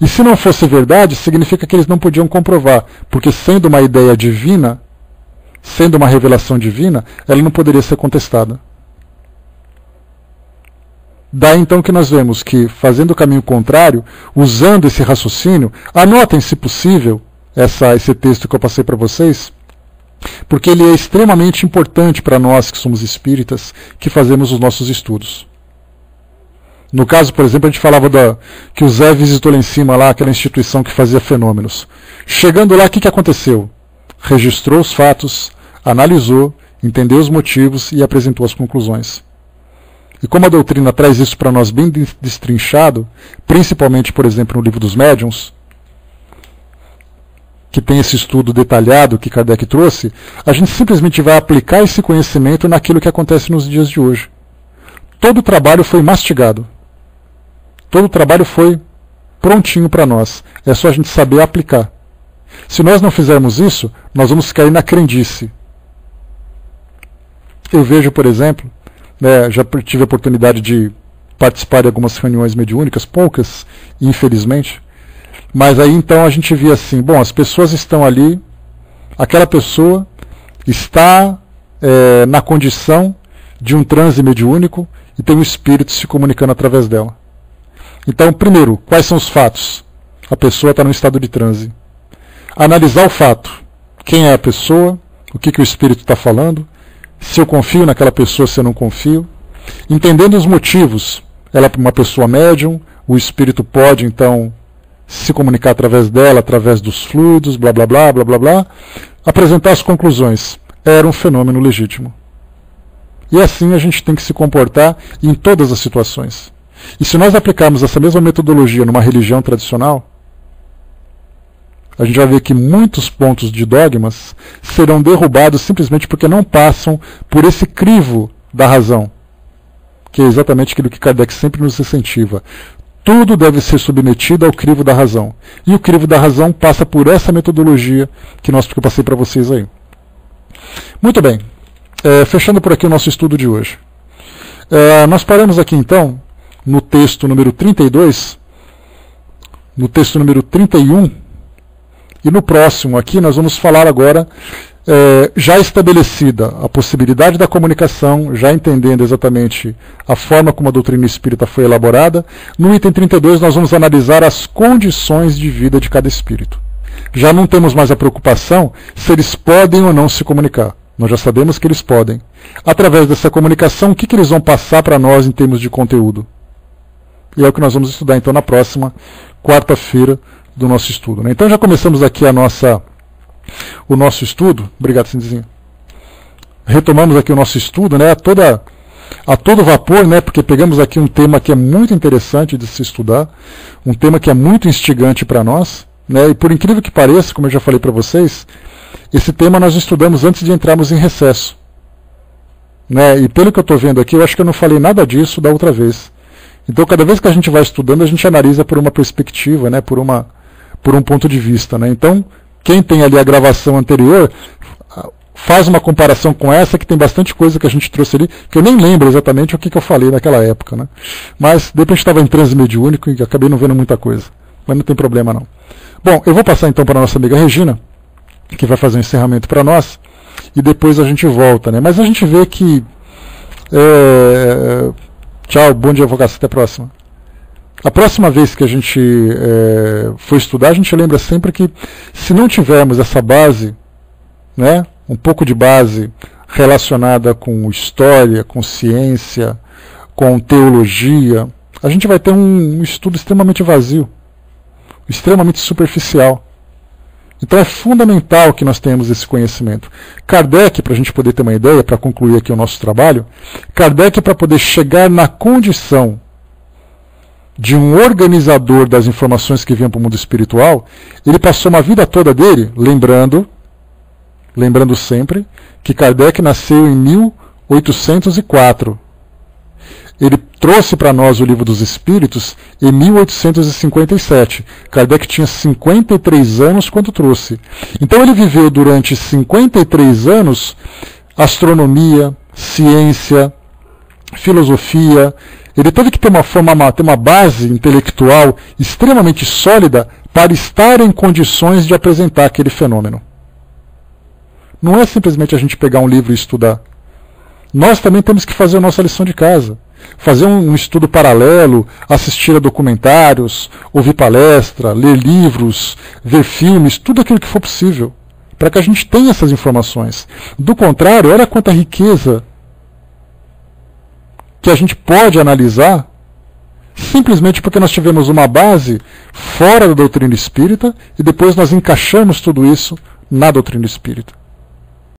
E se não fosse verdade, significa que eles não podiam comprovar, porque sendo uma ideia divina, sendo uma revelação divina, ela não poderia ser contestada. Daí então que nós vemos que, fazendo o caminho contrário, usando esse raciocínio, anotem, se possível, esse texto que eu passei para vocês, porque ele é extremamente importante para nós que somos espíritas, que fazemos os nossos estudos. No caso, por exemplo, a gente falava que o Zé visitou lá em cima, lá, aquela instituição que fazia fenômenos. Chegando lá, o que aconteceu? Registrou os fatos, analisou, entendeu os motivos e apresentou as conclusões. E como a doutrina traz isso para nós bem destrinchado, principalmente, por exemplo, no Livro dos Médiuns, que tem esse estudo detalhado que Kardec trouxe, a gente simplesmente vai aplicar esse conhecimento naquilo que acontece nos dias de hoje. Todo o trabalho foi mastigado. Todo o trabalho foi prontinho para nós. É só a gente saber aplicar. Se nós não fizermos isso, nós vamos cair na crendice. Eu vejo, por exemplo, já tive a oportunidade de participar de algumas reuniões mediúnicas, poucas, infelizmente, mas aí então a gente via assim, bom, as pessoas estão ali, aquela pessoa está na condição de um transe mediúnico e tem um espírito se comunicando através dela. Então, primeiro, quais são os fatos? A pessoa está num estado de transe. Analisar o fato. Quem é a pessoa? O que o espírito está falando? Se eu confio naquela pessoa, se eu não confio. Entendendo os motivos. Ela é uma pessoa médium, o espírito pode, então, se comunicar através dela, através dos fluidos, blá, blá, blá, blá, blá, blá. Apresentar as conclusões. Era um fenômeno legítimo. E assim a gente tem que se comportar em todas as situações. E se nós aplicarmos essa mesma metodologia numa religião tradicional, a gente vai ver que muitos pontos de dogmas serão derrubados simplesmente porque não passam por esse crivo da razão, que é exatamente aquilo que Kardec sempre nos incentiva. Tudo deve ser submetido ao crivo da razão. E o crivo da razão passa por essa metodologia que eu passei para vocês aí. Muito bem. Fechando por aqui o nosso estudo de hoje. Nós paramos aqui então no texto número 32, no texto número 31, e no próximo aqui nós vamos falar agora, já estabelecida a possibilidade da comunicação, já entendendo exatamente a forma como a doutrina espírita foi elaborada. No item 32 nós vamos analisar as condições de vida de cada espírito. Já não temos mais a preocupação se eles podem ou não se comunicar. Nós já sabemos que eles podem. Através dessa comunicação, o que eles vão passar para nós em termos de conteúdo? E é o que nós vamos estudar então na próxima quarta-feira do nosso estudo, né? Então já começamos aqui o nosso estudo. Obrigado, Cindizinho. Retomamos aqui o nosso estudo, né? A todo vapor, né? Porque pegamos aqui um tema que é muito interessante de se estudar, um tema que é muito instigante para nós, né? E por incrível que pareça, como eu já falei para vocês, esse tema nós estudamos antes de entrarmos em recesso, né? E pelo que eu estou vendo aqui, eu acho que eu não falei nada disso da outra vez. Então, cada vez que a gente vai estudando, a gente analisa por uma perspectiva, né? Por um ponto de vista, né? Então, quem tem ali a gravação anterior, faz uma comparação com essa, que tem bastante coisa que a gente trouxe ali, que eu nem lembro exatamente o que eu falei naquela época, né? Mas, de repente, estava em transe mediúnico e acabei não vendo muita coisa. Mas não tem problema, não. Bom, eu vou passar então para a nossa amiga Regina, que vai fazer um encerramento para nós, e depois a gente volta, né? Mas a gente vê que... Tchau, bom dia, Vogaça, até a próxima. A próxima vez que a gente for estudar, a gente lembra sempre que, se não tivermos essa base, né, um pouco de base relacionada com história, com ciência, com teologia, a gente vai ter um estudo extremamente vazio, extremamente superficial. Então é fundamental que nós tenhamos esse conhecimento. Kardec, para a gente poder ter uma ideia, para concluir aqui o nosso trabalho, Kardec, para poder chegar na condição de um organizador das informações que vinham para o mundo espiritual, ele passou uma vida toda dele, lembrando sempre, que Kardec nasceu em 1804. Ele trouxe para nós o Livro dos Espíritos em 1857. Kardec tinha 53 anos quando trouxe. Então ele viveu durante 53 anos astronomia, ciência, filosofia. Ele teve que ter uma base intelectual extremamente sólida para estar em condições de apresentar aquele fenômeno. Não é simplesmente a gente pegar um livro e estudar. Nós também temos que fazer a nossa lição de casa. Fazer um estudo paralelo, assistir a documentários, ouvir palestra, ler livros, ver filmes, tudo aquilo que for possível, para que a gente tenha essas informações. Do contrário, olha quanta riqueza que a gente pode analisar simplesmente porque nós tivemos uma base fora da doutrina espírita e depois nós encaixamos tudo isso na doutrina espírita.